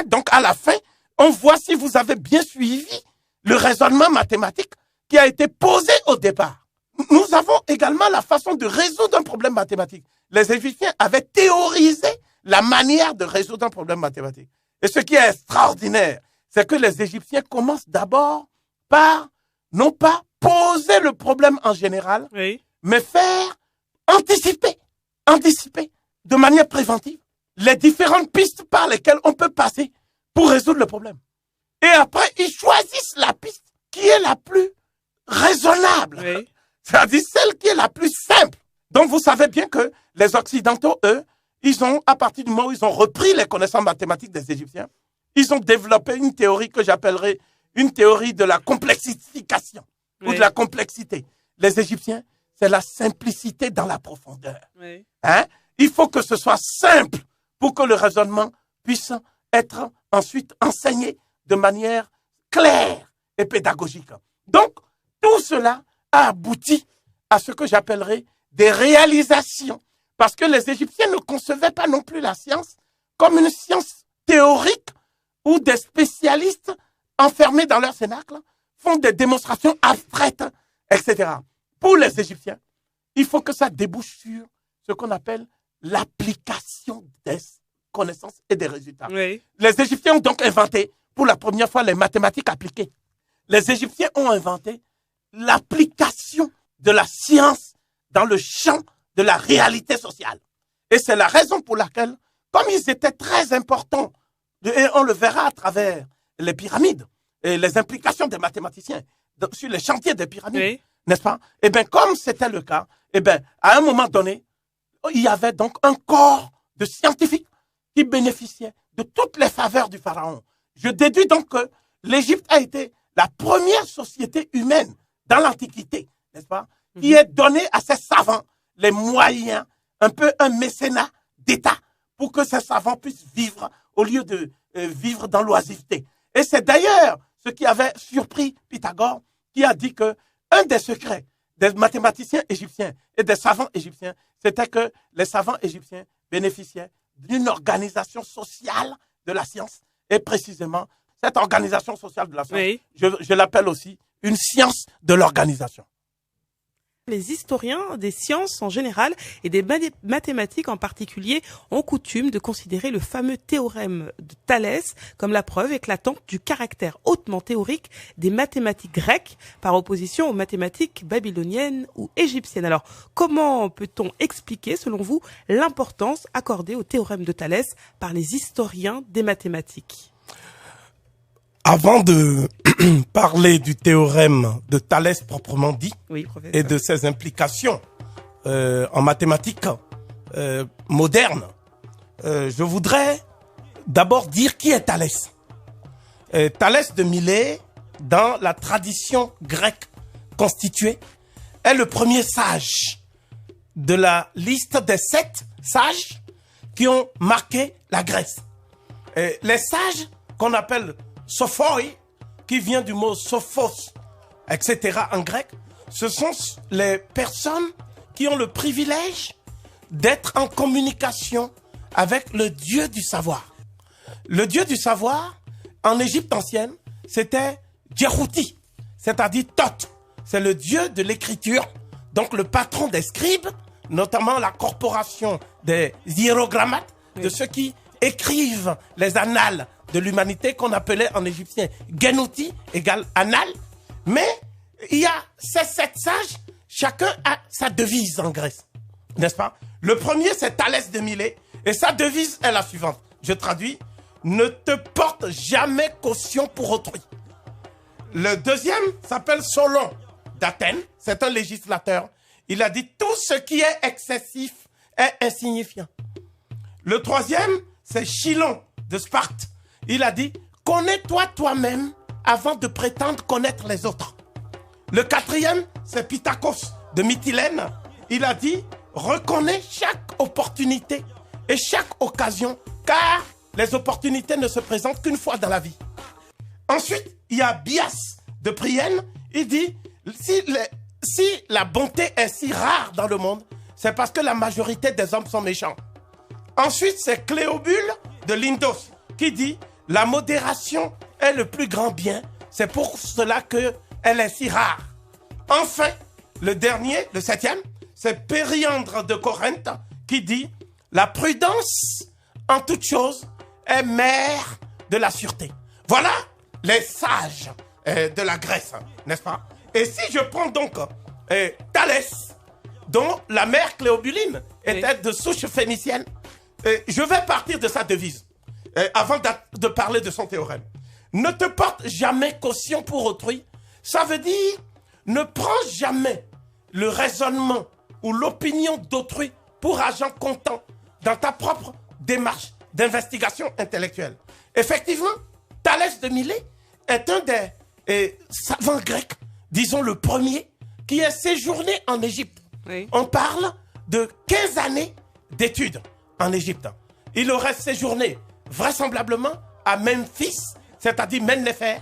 Donc, à la fin, on voit si vous avez bien suivi le raisonnement mathématique qui a été posé au départ. Nous avons également la façon de résoudre un problème mathématique. Les Égyptiens avaient théorisé la manière de résoudre un problème mathématique. Et ce qui est extraordinaire, c'est que les Égyptiens commencent d'abord par, non pas poser le problème en général, mais faire anticiper de manière préventive les différentes pistes par lesquelles on peut passer pour résoudre le problème. Et après, ils choisissent la piste qui est la plus raisonnable. C'est-à-dire celle qui est la plus simple. Donc, vous savez bien que les Occidentaux, eux, ils ont, à partir du moment où ils ont repris les connaissances mathématiques des Égyptiens, ils ont développé une théorie que j'appellerais une théorie de la complexification ou de la complexité. Les Égyptiens, c'est la simplicité dans la profondeur. Oui. Hein? Il faut que ce soit simple pour que le raisonnement puisse être ensuite enseigné de manière claire et pédagogique. Donc, tout cela a abouti à ce que j'appellerais des réalisations. Parce que les Égyptiens ne concevaient pas non plus la science comme une science théorique où des spécialistes enfermés dans leur cénacle font des démonstrations abstraites, etc. Pour les Égyptiens, il faut que ça débouche sur ce qu'on appelle l'application des connaissances et des résultats. Oui. Les Égyptiens ont donc inventé pour la première fois les mathématiques appliquées. Les Égyptiens ont inventé l'application de la science dans le champ de la réalité sociale. Et c'est la raison pour laquelle, comme ils étaient très importants, et on le verra à travers les pyramides et les implications des mathématiciens sur les chantiers des pyramides, Oui. n'est-ce pas? Eh bien, comme c'était le cas, eh bien, à un moment donné, il y avait donc un corps de scientifiques qui bénéficiaient de toutes les faveurs du pharaon. Je déduis donc que l'Égypte a été la première société humaine dans l'Antiquité, n'est-ce pas, qui ait donné à ses savants les moyens, un peu un mécénat d'État, pour que ces savants puissent vivre au lieu de vivre dans l'oisiveté. Et c'est d'ailleurs ce qui avait surpris Pythagore, qui a dit que un des secrets des mathématiciens égyptiens et des savants égyptiens, c'était que les savants égyptiens bénéficiaient d'une organisation sociale de la science. Et précisément, cette organisation sociale de la science, Oui. je l'appelle aussi une science de l'organisation. Les historiens des sciences en général et des mathématiques en particulier ont coutume de considérer le fameux théorème de Thalès comme la preuve éclatante du caractère hautement théorique des mathématiques grecques par opposition aux mathématiques babyloniennes ou égyptiennes. Alors, comment peut-on expliquer, selon vous, l'importance accordée au théorème de Thalès par les historiens des mathématiques ? Avant de parler du théorème de Thalès proprement dit, Oui, professeur. et de ses implications en mathématiques modernes, je voudrais d'abord dire qui est Thalès. Thalès de Milet, dans la tradition grecque constituée, est le premier sage de la liste des 7 sages qui ont marqué la Grèce. Les sages qu'on appelle sophoi, qui vient du mot sophos, etc. en grec, ce sont les personnes qui ont le privilège d'être en communication avec le Dieu du savoir. Le Dieu du savoir, en Égypte ancienne, c'était Djerouti, c'est-à-dire Thoth. C'est le Dieu de l'écriture, donc le patron des scribes, notamment la corporation des hiérogrammates, de ceux qui écrivent les annales de l'humanité qu'on appelait en égyptien Genouti égale annales. Mais il y a ces 7 sages, chacun a sa devise en Grèce, n'est-ce pas? Le premier, c'est Thalès de Milet, et sa devise est la suivante. Je traduis: ne te porte jamais caution pour autrui. Le deuxième s'appelle Solon d'Athènes, c'est un législateur. Il a dit: tout ce qui est excessif est insignifiant. Le troisième, c'est Chilon de Sparte. Il a dit: connais-toi toi-même avant de prétendre connaître les autres. Le quatrième, c'est Pythagore de Mytilène. Il a dit: reconnais chaque opportunité et chaque occasion, car les opportunités ne se présentent qu'une fois dans la vie. Ensuite, il y a Bias de Priene. Il dit: si la bonté est si rare dans le monde, c'est parce que la majorité des hommes sont méchants. Ensuite, c'est Cléobule de Lindos qui dit: la modération est le plus grand bien, c'est pour cela qu'elle est si rare. Enfin, le dernier, le 7e, c'est Périandre de Corinthe qui dit: la prudence en toute chose est mère de la sûreté. Voilà les sages de la Grèce, n'est-ce pas? Et si je prends donc Thalès, dont la mère Cléobuline était de souche phénicienne, je vais partir de sa devise, avant de parler de son théorème. Ne te porte jamais caution pour autrui. Ça veut dire, ne prends jamais le raisonnement ou l'opinion d'autrui pour agent comptant dans ta propre démarche d'investigation intellectuelle. Effectivement, Thalès de Milet est un des savants grecs, disons le premier, qui est séjourné en Égypte. Oui. On parle de 15 années d'études en Égypte. Il aurait séjourné vraisemblablement à Memphis, c'est-à-dire Men-Nefer,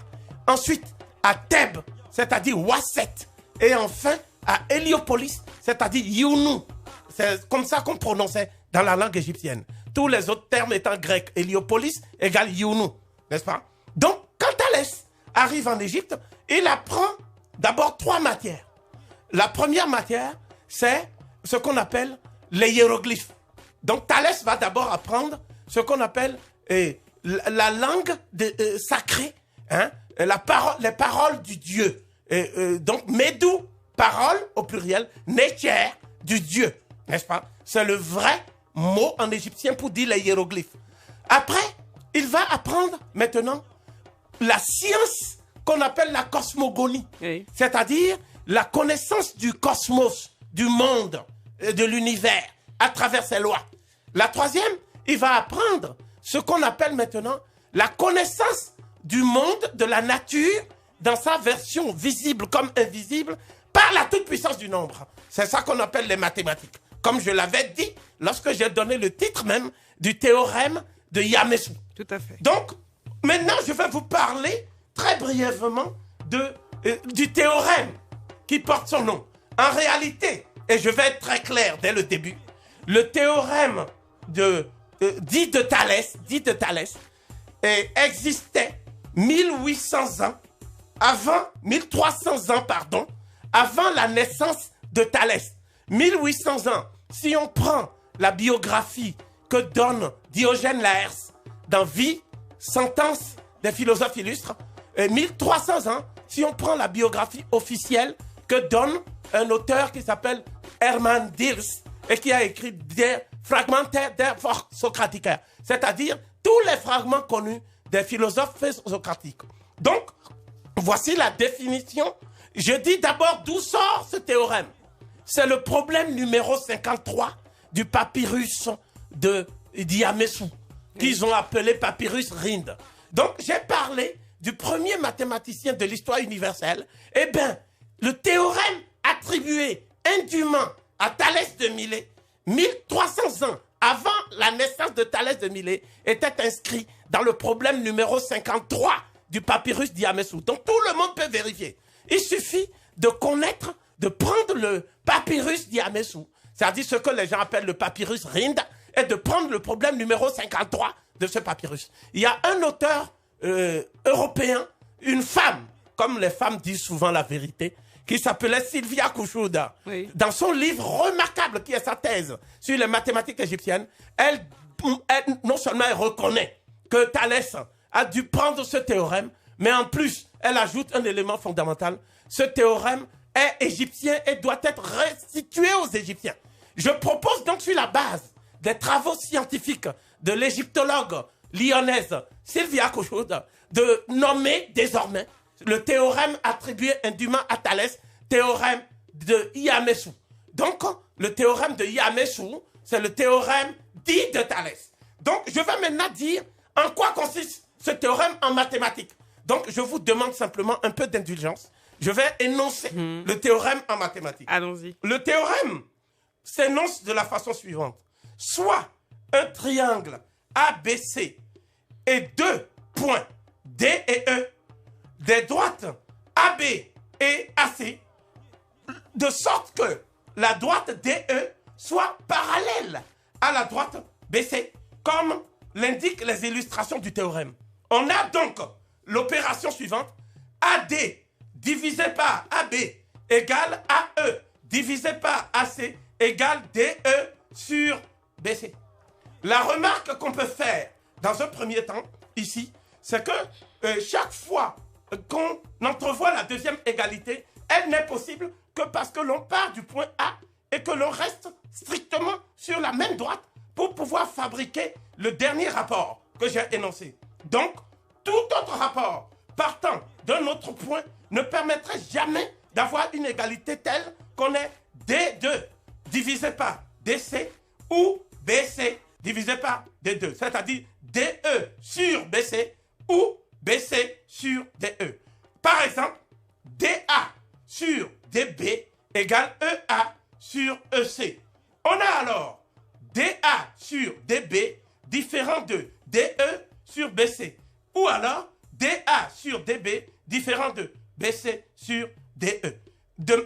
ensuite à Thèbes, c'est-à-dire Wasset, et enfin à Héliopolis, c'est-à-dire Younou. C'est comme ça qu'on prononçait dans la langue égyptienne. Tous les autres termes étant grecs. Héliopolis égale Younou, n'est-ce pas? Donc, quand Thalès arrive en Égypte, il apprend d'abord 3 matières. La première matière, c'est ce qu'on appelle les hiéroglyphes. Donc, Thalès va d'abord apprendre ce qu'on appelle la langue sacrée, hein, les paroles du Dieu. Donc, Médou, parole au pluriel, Nécher, du Dieu, n'est-ce pas? C'est le vrai mot en égyptien pour dire les hiéroglyphes. Après, il va apprendre maintenant la science qu'on appelle la cosmogonie, oui. C'est-à-dire la connaissance du cosmos, du monde, de l'univers, à travers ses lois. La troisième, il va apprendre ce qu'on appelle maintenant la connaissance du monde, de la nature, dans sa version visible comme invisible, par la toute-puissance du nombre. C'est ça qu'on appelle les mathématiques. Comme je l'avais dit lorsque j'ai donné le titre même du théorème de Yamesou. Tout à fait. Donc, maintenant, je vais vous parler très brièvement du théorème qui porte son nom. En réalité, et je vais être très clair dès le début, le théorème dit de Thalès existait 1800 ans, 1300 ans, avant la naissance de Thalès. 1800 ans, si on prend la biographie que donne Diogène Laërce dans Vie, Sentence des philosophes illustres, 1300 ans, si on prend la biographie officielle que donne un auteur qui s'appelle Hermann Diels et qui a écrit des fragmentaires der Socratiker, c'est-à-dire tous les fragments connus des philosophes socratiques. Donc, voici la définition. Je dis d'abord d'où sort ce théorème. C'est le problème numéro 53 du papyrus de Yamesou, qu'ils ont appelé papyrus Rhind. Donc, j'ai parlé du premier mathématicien de l'histoire universelle. Eh bien, le théorème attribué indûment à Thalès de Milet, 1300 ans avant la naissance de Thalès de Milet, était inscrit dans le problème numéro 53 du papyrus d'Yamesou. Donc, tout le monde peut vérifier. Il suffit de connaître, de prendre le papyrus d'Yamesou, c'est-à-dire ce que les gens appellent le papyrus Rhind, et de prendre le problème numéro 53 de ce papyrus. Il y a un auteur européen, une femme, comme les femmes disent souvent la vérité, qui s'appelait Sylvia Kouchouda. Oui. Dans son livre remarquable, qui est sa thèse sur les mathématiques égyptiennes, elle non seulement elle reconnaît que Thalès a dû prendre ce théorème, mais en plus, elle ajoute un élément fondamental. Ce théorème est égyptien et doit être restitué aux Égyptiens. Je propose donc sur la base des travaux scientifiques de l'égyptologue lyonnaise Sylvia Kouchouda de nommer désormais le théorème attribué indûment à Thalès, théorème de Yamesou. Donc, le théorème de Yamesou, c'est le théorème dit de Thalès. Donc, je vais maintenant dire en quoi consiste ce théorème en mathématiques. Donc, je vous demande simplement un peu d'indulgence. Je vais énoncer le théorème en mathématiques. Allons-y. Le théorème s'énonce de la façon suivante. Soit un triangle ABC et 2 points D et E, des droites AB et AC, de sorte que la droite DE soit parallèle à la droite BC, comme l'indiquent les illustrations du théorème. On a donc l'opération suivante. AD divisé par AB égale AE divisé par AC égale DE sur BC. La remarque qu'on peut faire dans un premier temps, ici, c'est que chaque fois qu'on entrevoit la deuxième égalité, elle n'est possible que parce que l'on part du point A et que l'on reste strictement sur la même droite pour pouvoir fabriquer le dernier rapport que j'ai énoncé. Donc, tout autre rapport partant d'un autre point ne permettrait jamais d'avoir une égalité telle qu'on ait D2 divisé par DC ou BC divisé par D2, c'est-à-dire DE sur BC ou BC sur DE. Par exemple, DA sur DB égale EA sur EC. On a alors DA sur DB différent de DE sur BC. Ou alors DA sur DB différent de BC sur DE. Donc,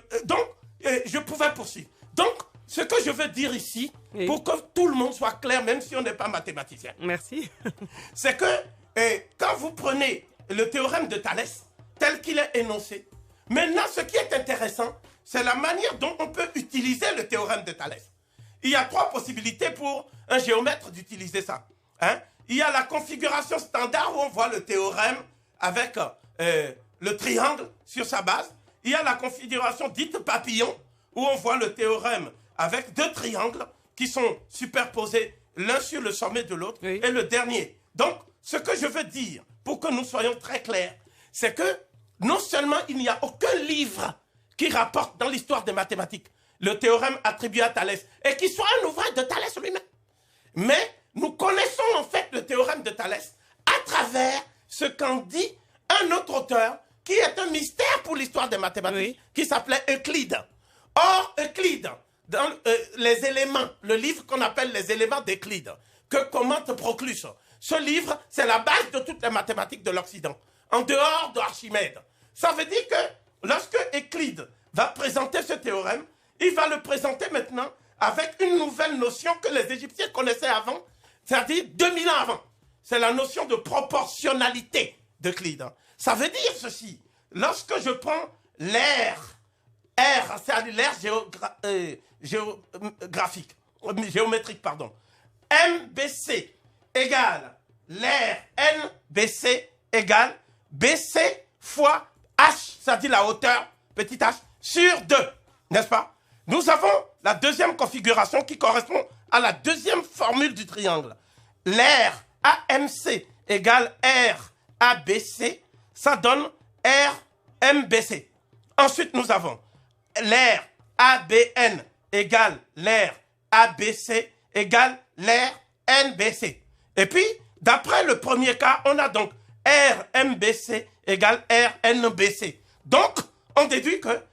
je pouvais poursuivre. Donc, ce que je veux dire ici, oui, pour que tout le monde soit clair, même si on n'est pas mathématicien. Merci. C'est que quand vous prenez le théorème de Thalès, tel qu'il est énoncé, maintenant, ce qui est intéressant, c'est la manière dont on peut utiliser le théorème de Thalès. Il y a 3 possibilités pour un géomètre d'utiliser ça. Hein? Il y a la configuration standard où on voit le théorème avec le triangle sur sa base. Il y a la configuration dite papillon où on voit le théorème avec 2 triangles qui sont superposés l'un sur le sommet de l'autre, oui, et le dernier. Donc, ce que je veux dire, pour que nous soyons très clairs, c'est que non seulement il n'y a aucun livre qui rapporte dans l'histoire des mathématiques le théorème attribué à Thalès, et qui soit un ouvrage de Thalès lui-même, mais nous connaissons en fait le théorème de Thalès à travers ce qu'en dit un autre auteur qui est un mystère pour l'histoire des mathématiques, oui, qui s'appelait Euclide. Or, Euclide, dans les éléments, le livre qu'on appelle les éléments d'Euclide, que commente Proclus, ce livre, c'est la base de toutes les mathématiques de l'Occident, en dehors d'Archimède. Ça veut dire que lorsque Euclide va présenter ce théorème, il va le présenter maintenant avec une nouvelle notion que les Égyptiens connaissaient avant, c'est-à-dire 2000 ans avant. C'est la notion de proportionnalité d'Euclide. Ça veut dire ceci. Lorsque je prends l'aire, R, c'est-à-dire l'aire géométrique, pardon, MBC égale l'aire NBC égale BC fois H, c'est-à-dire la hauteur, petit h, sur 2, n'est-ce pas? Nous avons la deuxième configuration qui correspond à la deuxième formule du triangle. L'aire AMC égale R ABC, ça donne R MBC. Ensuite, nous avons l'aire ABN égale l'aire ABC égale l'aire NBC. Et puis, d'après le premier cas, on a donc RMBC égale RNBC. Donc, on déduit que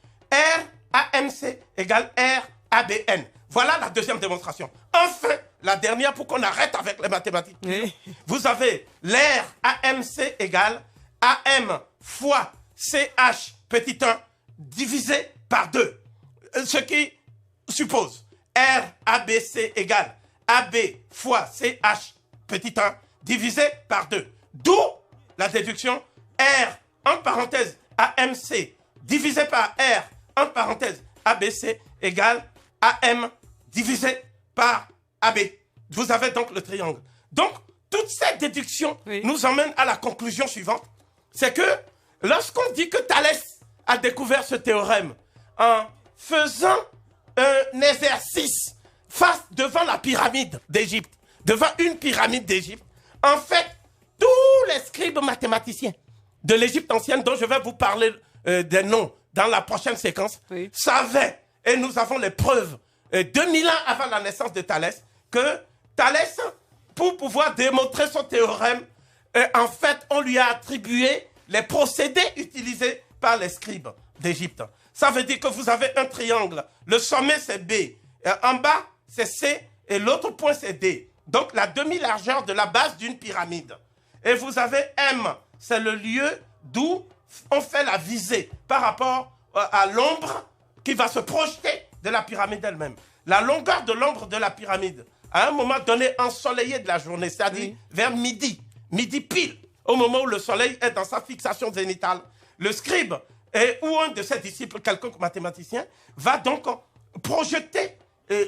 RAMC égale RABN. Voilà la deuxième démonstration. Enfin, la dernière pour qu'on arrête avec les mathématiques. Oui. Vous avez l'aire AMC égale AM fois CH petit 1 divisé par 2. Ce qui suppose RABC égale AB fois CH petit 1 divisé par 2. D'où la déduction R en parenthèse AMC divisé par R en parenthèse ABC égale AM divisé par AB. Vous avez donc le triangle. Donc, toute cette déduction, oui, nous emmène à la conclusion suivante. C'est que lorsqu'on dit que Thalès a découvert ce théorème en faisant un exercice devant la pyramide d'Égypte, devant une pyramide d'Égypte, en fait, tous les scribes mathématiciens de l'Égypte ancienne, dont je vais vous parler des noms dans la prochaine séquence, oui, savaient, et nous avons les preuves, 2000 ans avant la naissance de Thalès, que Thalès, pour pouvoir démontrer son théorème, en fait, on lui a attribué les procédés utilisés par les scribes d'Égypte. Ça veut dire que vous avez un triangle, le sommet c'est B, en bas c'est C, et l'autre point c'est D. Donc la demi-largeur de la base d'une pyramide. Et vous avez M, c'est le lieu d'où on fait la visée par rapport à l'ombre qui va se projeter de la pyramide elle-même. La longueur de l'ombre de la pyramide, à un moment donné ensoleillé de la journée, c'est-à-dire oui, vers midi pile, au moment où le soleil est dans sa fixation zénithale, le scribe ou un de ses disciples, quelconque mathématicien, va donc projeter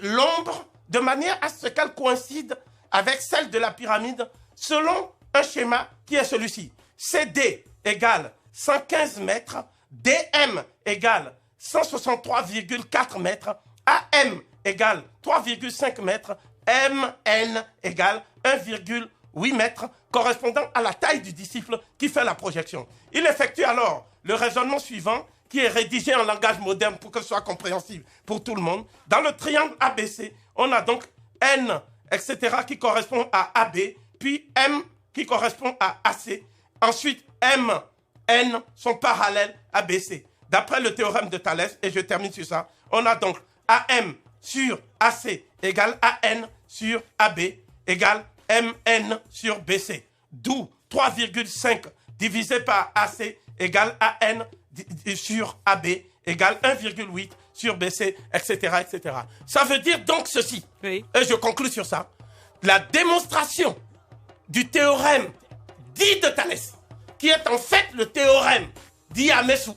l'ombre de manière à ce qu'elle coïncide avec celle de la pyramide selon un schéma qui est celui-ci. CD égale 115 mètres, DM égale 163,4 mètres, AM égale 3,5 mètres, MN égale 1,8 mètres, correspondant à la taille du disciple qui fait la projection. Il effectue alors le raisonnement suivant, qui est rédigé en langage moderne pour que ce soit compréhensible pour tout le monde. Dans le triangle ABC, on a donc N, etc., qui correspond à AB, puis M, qui correspond à AC. Ensuite, M, N sont parallèles à BC. D'après le théorème de Thalès, et je termine sur ça, on a donc AM sur AC égale AN sur AB égale MN sur BC. D'où 3,5 divisé par AC égale AN sur AB égale 1,8 sur BC, etc., etc. Ça veut dire donc ceci, oui. Et je conclue sur ça. La démonstration du théorème dit de Thalès, qui est en fait le théorème dit à Messou,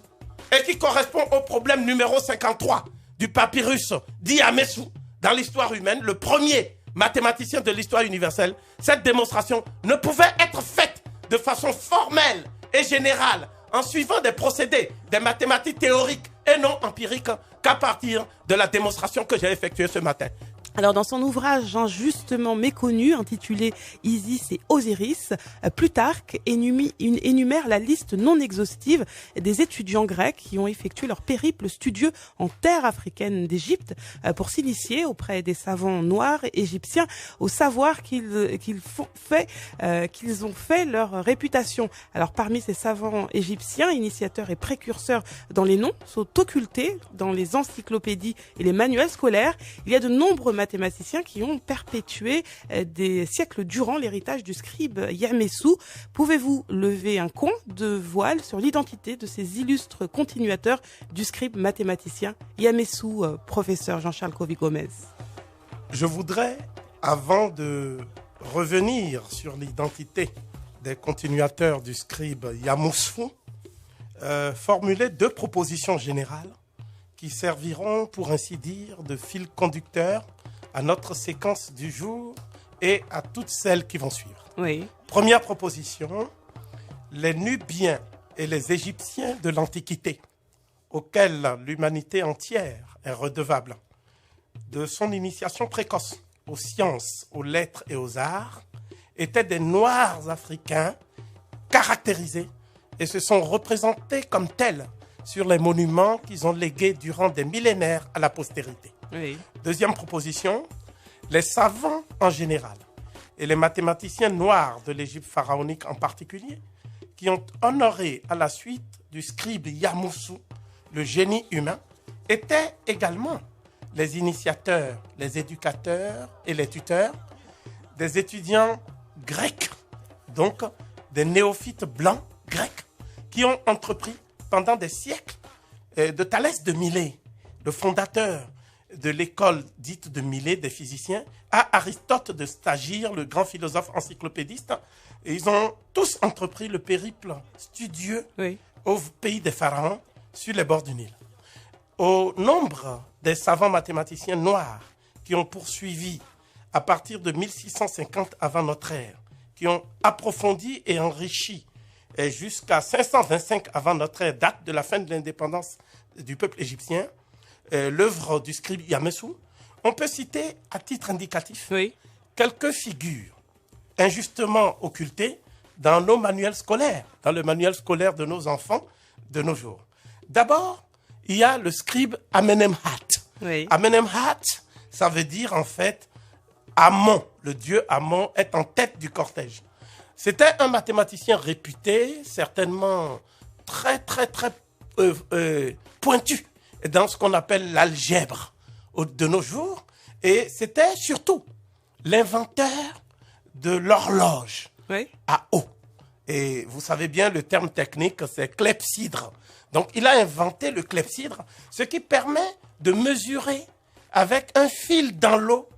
et qui correspond au problème numéro 53 du papyrus dit à Messou, dans l'histoire humaine, le premier mathématicien de l'histoire universelle, cette démonstration ne pouvait être faite de façon formelle et générale, en suivant des procédés, des mathématiques théoriques et non empiriques, qu'à partir de la démonstration que j'ai effectuée ce matin. Alors dans son ouvrage injustement méconnu intitulé Isis et Osiris, Plutarque énumère la liste non exhaustive des étudiants grecs qui ont effectué leur périple studieux en terre africaine d'Égypte pour s'initier auprès des savants noirs égyptiens au savoir qu'ils ont fait leur réputation. Alors parmi ces savants égyptiens, initiateurs et précurseurs dans les noms, sont occultés dans les encyclopédies et les manuels scolaires. Il y a de nombreux mathématiciens qui ont perpétué des siècles durant l'héritage du scribe Yamessou. Pouvez-vous lever un con de voile sur l'identité de ces illustres continuateurs du scribe mathématicien Yamessou, professeur Jean-Charles Covy-Gomez? Je voudrais, avant de revenir sur l'identité des continuateurs du scribe Yamessou, formuler deux propositions générales qui serviront, pour ainsi dire, de fil conducteur à notre séquence du jour et à toutes celles qui vont suivre. Oui. Première proposition, les Nubiens et les Égyptiens de l'Antiquité, auxquels l'humanité entière est redevable de son initiation précoce aux sciences, aux lettres et aux arts, étaient des Noirs africains caractérisés et se sont représentés comme tels sur les monuments qu'ils ont légués durant des millénaires à la postérité. Oui. Deuxième proposition, les savants en général et les mathématiciens noirs de l'Égypte pharaonique en particulier, qui ont honoré à la suite du scribe Yamessou le génie humain, étaient également les initiateurs, les éducateurs et les tuteurs des étudiants grecs, donc des néophytes blancs grecs, qui ont entrepris pendant des siècles de Thalès de Milet, le fondateur de l'école dite de Milet des physiciens, à Aristote de Stagir, le grand philosophe encyclopédiste. Et ils ont tous entrepris le périple studieux au pays des pharaons sur les bords du Nil. Au nombre des savants mathématiciens noirs qui ont poursuivi à partir de 1650 avant notre ère, qui ont approfondi et enrichi et jusqu'à 525 avant notre ère, date de la fin de l'indépendance du peuple égyptien, l'œuvre du scribe Yamessou, on peut citer à titre indicatif quelques figures injustement occultées dans nos manuels scolaires, dans le manuel scolaire de nos enfants de nos jours. D'abord, il y a le scribe Amenemhat. Amenemhat, ça veut dire en fait Amon. Le dieu Amon est en tête du cortège. C'était un mathématicien réputé, certainement très pointu dans ce qu'on appelle l'algèbre de nos jours. Et c'était surtout l'inventeur de l'horloge à eau. Et vous savez bien, le terme technique, c'est clepsydre. Donc, il a inventé le clepsydre, ce qui permet de mesurer avec un fil dans l'eau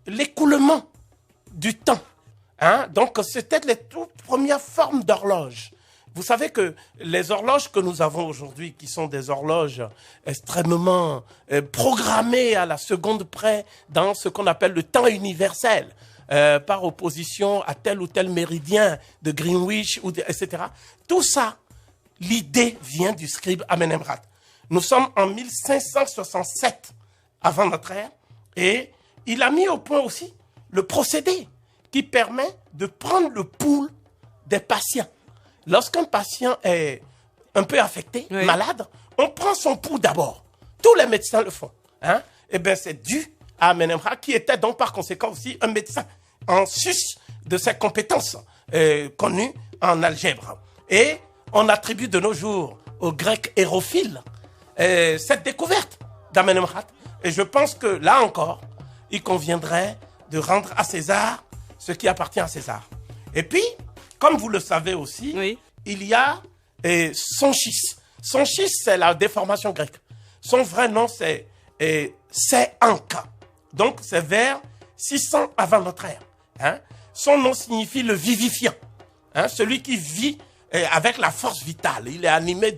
l'écoulement du temps. Donc, c'était les toutes premières formes d'horloge. Vous savez que les horloges que nous avons aujourd'hui, qui sont des horloges extrêmement programmées à la seconde près dans ce qu'on appelle le temps universel, par opposition à tel ou tel méridien de Greenwich, etc. Tout ça, l'idée vient du scribe Amenemhat. Nous sommes en 1567 avant notre ère et il a mis au point aussi le procédé qui permet de prendre le pouls des patients. Lorsqu'un patient est un peu affecté, malade, on prend son pouls d'abord. Tous les médecins le font. Et bien, c'est dû à Amenemhat, qui était donc par conséquent aussi un médecin en sus de ses compétences connues en algèbre. Et on attribue de nos jours au grec Hérophile cette découverte d'Amenemhat Et je pense que là encore, il conviendrait de rendre à César ce qui appartient à César. Et puis, comme vous le savez aussi, Oui. il y a Sonchis. Sonchis, c'est la déformation grecque. Son vrai nom, c'est Anka. Donc, c'est vers 600 avant notre ère. Hein? Son nom signifie le vivifiant. Hein? Celui qui vit avec la force vitale. Il est animé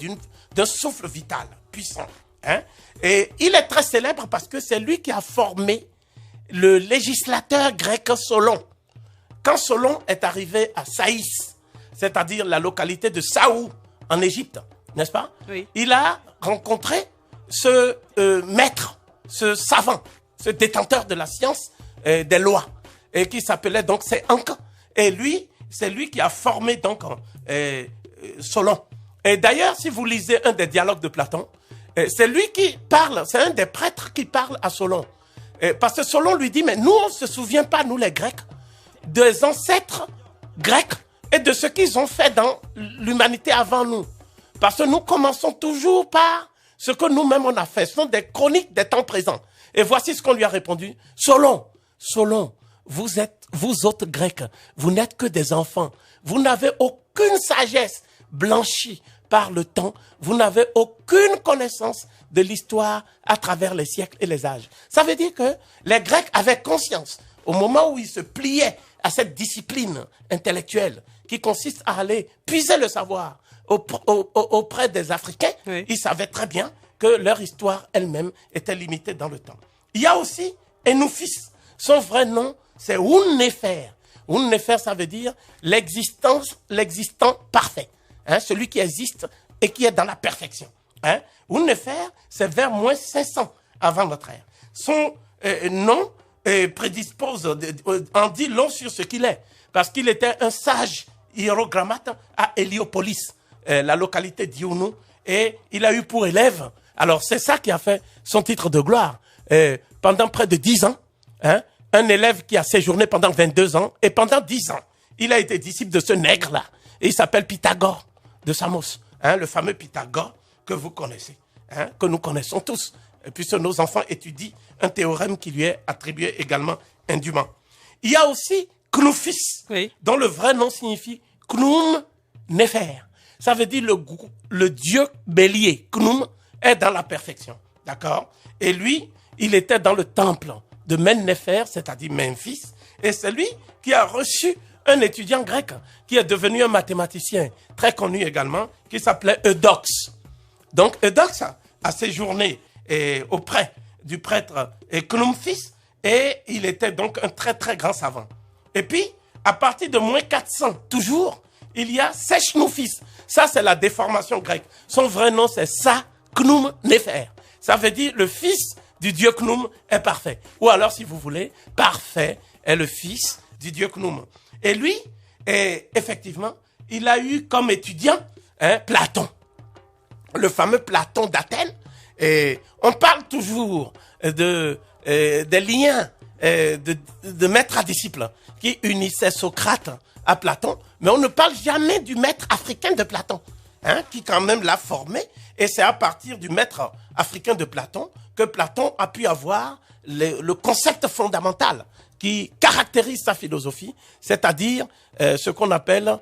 d'un souffle vital, puissant. Hein? Et il est très célèbre parce que c'est lui qui a formé le législateur grec Solon. Quand Solon est arrivé à Saïs, c'est-à-dire la localité de Saou, en Égypte, n'est-ce pas? Oui. Il a rencontré ce maître, ce savant, ce détenteur de la science des lois, et qui s'appelait donc Anka. Et lui, c'est lui qui a formé donc Solon. Et d'ailleurs, si vous lisez un des dialogues de Platon, c'est lui qui parle, c'est un des prêtres qui parle à Solon. Parce que Solon lui dit, mais nous, on ne se souvient pas, nous les Grecs, des ancêtres grecs et de ce qu'ils ont fait dans l'humanité avant nous. Parce que nous commençons toujours par ce que nous-mêmes on a fait. Ce sont des chroniques des temps présents. Et voici ce qu'on lui a répondu. Solon, vous autres Grecs, vous n'êtes que des enfants. Vous n'avez aucune sagesse blanchie par le temps. Vous n'avez aucune connaissance de l'histoire à travers les siècles et les âges. Ça veut dire que les Grecs avaient conscience, au moment où ils se pliaient à cette discipline intellectuelle qui consiste à aller puiser le savoir auprès des Africains, oui. Ils savaient très bien que leur histoire elle-même était limitée dans le temps. Il y a aussi Enoufis. Son vrai nom, c'est Unnefer. Unnefer, ça veut dire l'existant parfait. Hein, celui qui existe et qui est dans la perfection. Hein? Unnefer, c'est vers moins 500 avant notre ère. Son nom prédispose, en dit long sur ce qu'il est, parce qu'il était un sage hiérogrammate à Héliopolis, la localité d'Ionou, et il a eu pour élève, alors c'est ça qui a fait son titre de gloire, pendant près de 10 ans, hein, un élève qui a séjourné pendant 22 ans, et pendant 10 ans, il a été disciple de ce nègre-là, et il s'appelle Pythagore de Samos, hein, le fameux Pythagore que vous connaissez, hein, que nous connaissons tous, et puisque nos enfants étudient un théorème qui lui est attribué également indûment. Il y a aussi Knuphis, oui. Dont le vrai nom signifie Knum Nefer. Ça veut dire le dieu bélier. Knum est dans la perfection, d'accord? Et lui, il était dans le temple de Men-Nefer, c'est-à-dire Memphis, et c'est lui qui a reçu un étudiant grec qui est devenu un mathématicien très connu également, qui s'appelait Eudoxe. Donc Eudoxe a séjourné auprès du prêtre Knuphis, et il était donc un très très grand savant. Et puis, à partir de moins 400, toujours, il y a Sechnoufis. Ça, c'est la déformation grecque. Son vrai nom, c'est Sa-Knum Nefer. Ça veut dire le fils du dieu Knum est parfait. Ou alors, si vous voulez, parfait est le fils du dieu Knum. Et lui, effectivement, il a eu comme étudiant Platon. Le fameux Platon d'Athènes. Et on parle toujours des liens de maître à disciple qui unissait Socrate à Platon, mais on ne parle jamais du maître africain de Platon, hein, qui quand même l'a formé, et c'est à partir du maître africain de Platon que Platon a pu avoir le concept fondamental qui caractérise sa philosophie, c'est-à-dire ce qu'on appelle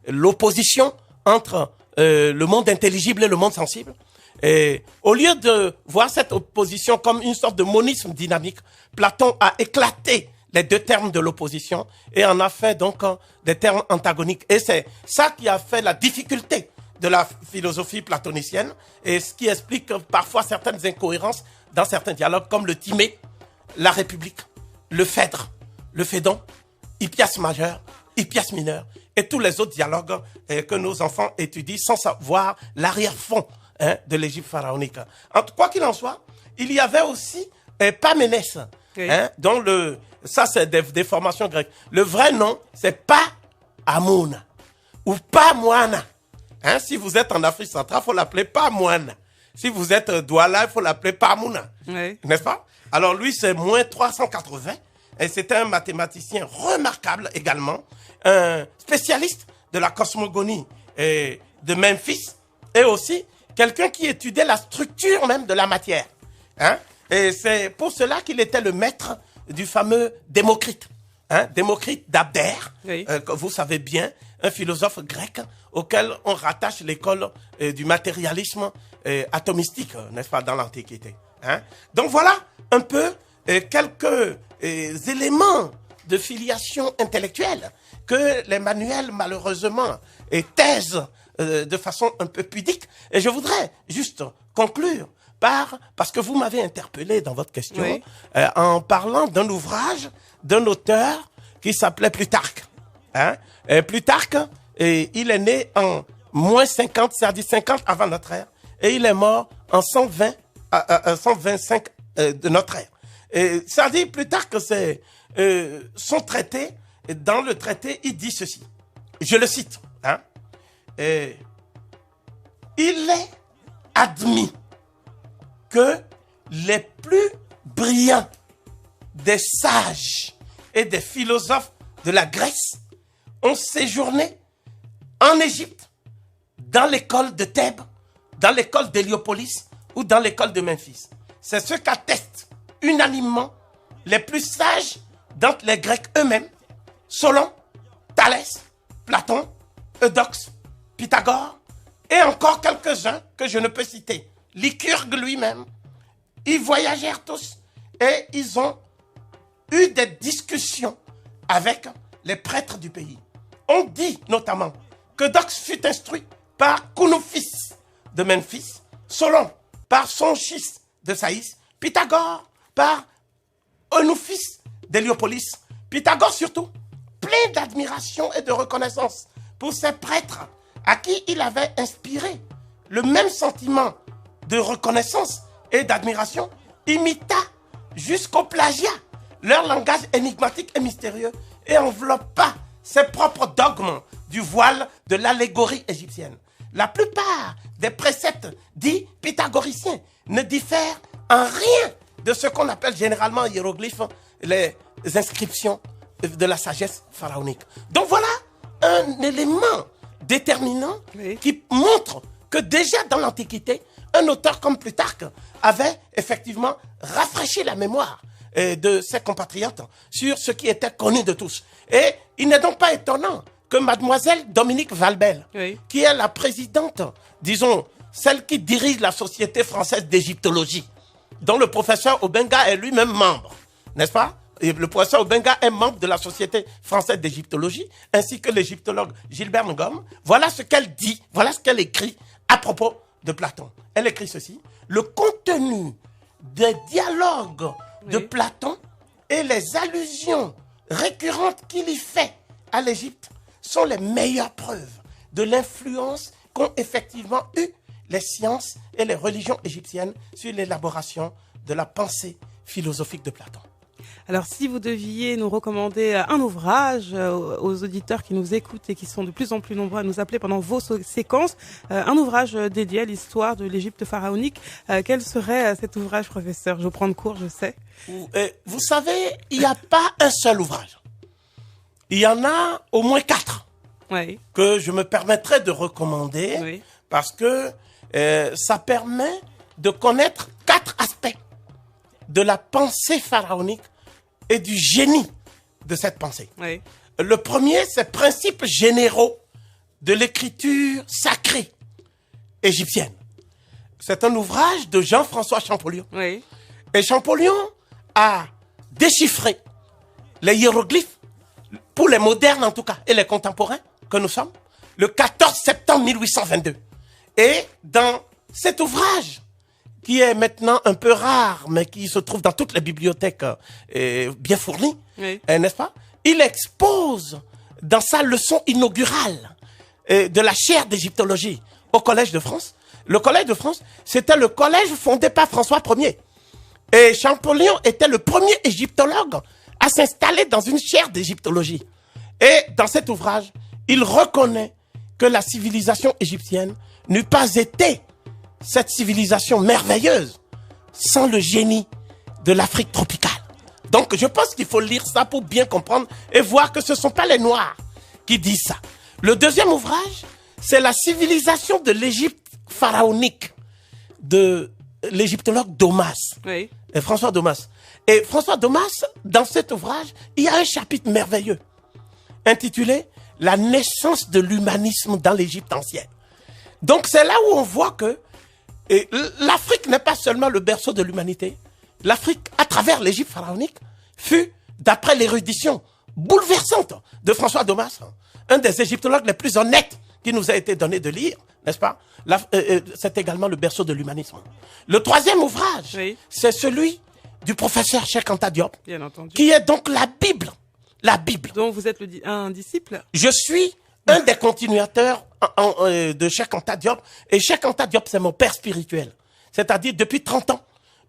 l'opposition entre le monde intelligible et le monde sensible. Et au lieu de voir cette opposition comme une sorte de monisme dynamique, Platon a éclaté les deux termes de l'opposition et en a fait donc des termes antagoniques. Et c'est ça qui a fait la difficulté de la philosophie platonicienne et ce qui explique parfois certaines incohérences dans certains dialogues comme le Timée, la République, le Phèdre, le Phédon, Hippias majeur, Hippias mineur et tous les autres dialogues que nos enfants étudient sans savoir l'arrière-fond de l'Égypte pharaonique. Quoi qu'il en soit, il y avait aussi Paménès, oui. Dont ça c'est des formations grecques. Le vrai nom, c'est Pa-Amoun ou Pa-Moana. Si vous êtes en Afrique centrale, il faut l'appeler Pa-Moana. Si vous êtes Douala, il faut l'appeler Pa-Mouna. Oui. N'est-ce pas? Alors lui, c'est moins 380. Et c'était un mathématicien remarquable également, un spécialiste de la cosmogonie de Memphis et aussi quelqu'un qui étudiait la structure même de la matière. Et c'est pour cela qu'il était le maître du fameux Démocrite. Démocrite d'Abdère, que vous savez bien, un philosophe grec auquel on rattache l'école du matérialisme atomistique, n'est-ce pas, dans l'Antiquité. Donc voilà un peu quelques éléments de filiation intellectuelle que les manuels, malheureusement, taisent de façon un peu pudique. Et je voudrais juste conclure parce que vous m'avez interpellé dans votre question en parlant d'un ouvrage d'un auteur qui s'appelait Plutarque. Plutarque, il est né en moins 50, c'est-à-dire 50 avant notre ère, et il est mort en 125 de notre ère. C'est-à-dire Plutarque, c'est son traité. Dans le traité, il dit ceci. Je le cite. Il est admis que les plus brillants des sages et des philosophes de la Grèce ont séjourné en Égypte, dans l'école de Thèbes, dans l'école d'Héliopolis ou dans l'école de Memphis. C'est ce qu'attestent unanimement les plus sages d'entre les Grecs eux-mêmes, Solon, Thalès, Platon, Eudoxe, Pythagore et encore quelques-uns que je ne peux citer. Lycurgue lui-même. Ils voyagèrent tous et ils ont eu des discussions avec les prêtres du pays. On dit notamment que Eudoxe fut instruit par Kounoufis de Memphis, Solon par Sonchis de Saïs, Pythagore par Eunoufis d'Héliopolis. Pythagore surtout, plein d'admiration et de reconnaissance pour ces prêtres à qui il avait inspiré le même sentiment de reconnaissance et d'admiration, imita jusqu'au plagiat leur langage énigmatique et mystérieux et enveloppa ses propres dogmes du voile de l'allégorie égyptienne. La plupart des préceptes dits pythagoriciens ne diffèrent en rien de ce qu'on appelle généralement hiéroglyphes, les inscriptions de la sagesse pharaonique. Donc voilà un élément déterminant qui montre que déjà dans l'Antiquité, un auteur comme Plutarque avait effectivement rafraîchi la mémoire de ses compatriotes sur ce qui était connu de tous. Et il n'est donc pas étonnant que mademoiselle Dominique Valbel, qui est la présidente, disons, celle qui dirige la Société française d'égyptologie, dont le professeur Obenga est lui-même membre, n'est-ce pas? Et le professeur Obenga est membre de la Société française d'égyptologie, ainsi que l'égyptologue Gilbert Ngom. Voilà ce qu'elle dit, voilà ce qu'elle écrit à propos de Platon. Elle écrit ceci: le contenu des dialogues de Platon et les allusions récurrentes qu'il y fait à l'Égypte sont les meilleures preuves de l'influence qu'ont effectivement eu les sciences et les religions égyptiennes sur l'élaboration de la pensée philosophique de Platon. Alors, si vous deviez nous recommander un ouvrage aux auditeurs qui nous écoutent et qui sont de plus en plus nombreux à nous appeler pendant vos séquences, un ouvrage dédié à l'histoire de l'Égypte pharaonique, quel serait cet ouvrage, professeur? Je vais prendre cours, je sais. Vous savez, il n'y a pas un seul ouvrage. Il y en a au moins 4 que je me permettrai de recommander parce que ça permet de connaître 4 aspects de la pensée pharaonique et du génie de cette pensée. Le premier, c'est Principes généraux de l'écriture sacrée égyptienne. C'est un ouvrage de Jean-François Champollion. Et Champollion a déchiffré les hiéroglyphes, pour les modernes en tout cas, et les contemporains que nous sommes, le 14 septembre 1822. Et dans cet ouvrage, qui est maintenant un peu rare, mais qui se trouve dans toutes les bibliothèques bien fournies, n'est-ce pas? Il expose dans sa leçon inaugurale de la chaire d'égyptologie au Collège de France. Le Collège de France, c'était le collège fondé par François Ier. Et Champollion était le premier égyptologue à s'installer dans une chaire d'égyptologie. Et dans cet ouvrage, il reconnaît que la civilisation égyptienne n'eût pas été cette civilisation merveilleuse sans le génie de l'Afrique tropicale. Donc je pense qu'il faut lire ça pour bien comprendre et voir que ce ne sont pas les Noirs qui disent ça. Le deuxième ouvrage, c'est la civilisation de l'Égypte pharaonique de l'égyptologue Domas. François Daumas. Et François Daumas, dans cet ouvrage, il y a un chapitre merveilleux intitulé « La naissance de l'humanisme dans l'Égypte ancienne ». Donc c'est là où on voit que l'Afrique n'est pas seulement le berceau de l'humanité. L'Afrique, à travers l'Égypte pharaonique, fut, d'après l'érudition bouleversante de François Daumas, un des égyptologues les plus honnêtes qui nous a été donné de lire, n'est-ce pas? C'est également le berceau de l'humanisme. Le troisième ouvrage, oui, c'est celui du professeur Cheikh Anta Diop, bien entendu, qui est donc la Bible. La Bible. Donc vous êtes un disciple? Je suis un des continuateurs de Cheikh Anta Diop. Et Cheikh Anta Diop, c'est mon père spirituel. C'est-à-dire, depuis 30 ans,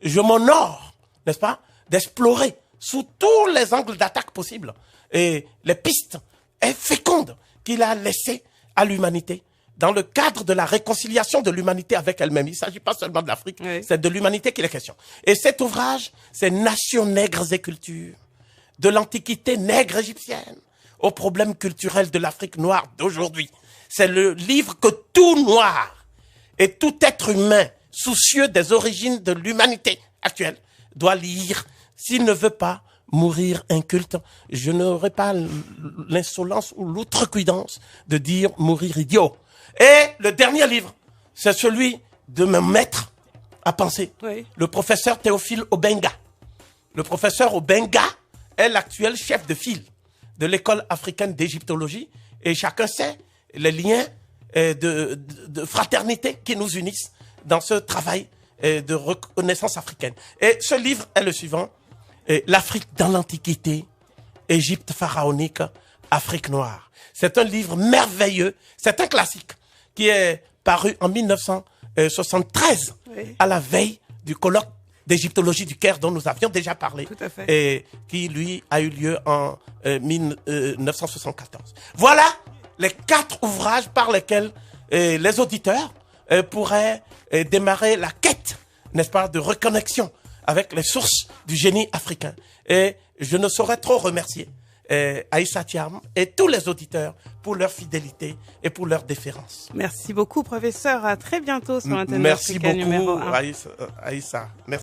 je m'honore, n'est-ce pas, d'explorer sous tous les angles d'attaque possibles et les pistes fécondes qu'il a laissées à l'humanité dans le cadre de la réconciliation de l'humanité avec elle-même. Il ne s'agit pas seulement de l'Afrique, oui, c'est de l'humanité qu'il est question. Et cet ouvrage, c'est Nations, nègres et cultures, de l'antiquité nègre égyptienne aux problèmes culturels de l'Afrique noire d'aujourd'hui. C'est le livre que tout noir et tout être humain soucieux des origines de l'humanité actuelle doit lire s'il ne veut pas mourir inculte. Je n'aurai pas l'insolence ou l'outrecuidance de dire mourir idiot. Et le dernier livre, c'est celui de mon maître à penser, oui, le professeur Théophile Obenga. Le professeur Obenga est l'actuel chef de file de l'école africaine d'égyptologie et chacun sait les liens de fraternité qui nous unissent dans ce travail de reconnaissance africaine. Et ce livre est le suivant, L'Afrique dans l'Antiquité, Égypte pharaonique, Afrique noire. C'est un livre merveilleux, c'est un classique qui est paru en 1973, oui, à la veille du colloque d'égyptologie du Caire dont nous avions déjà parlé. Tout à fait. Et qui, lui, a eu lieu en 1974. Voilà les 4 ouvrages par lesquels les auditeurs pourraient démarrer la quête, n'est-ce pas, de reconnexion avec les sources du génie africain. Et je ne saurais trop remercier Aïssa Thiam et tous les auditeurs pour leur fidélité et pour leur déférence. Merci beaucoup, professeur. À très bientôt sur Antenne Africaine numéro 1. Merci beaucoup, Aïssa. Merci.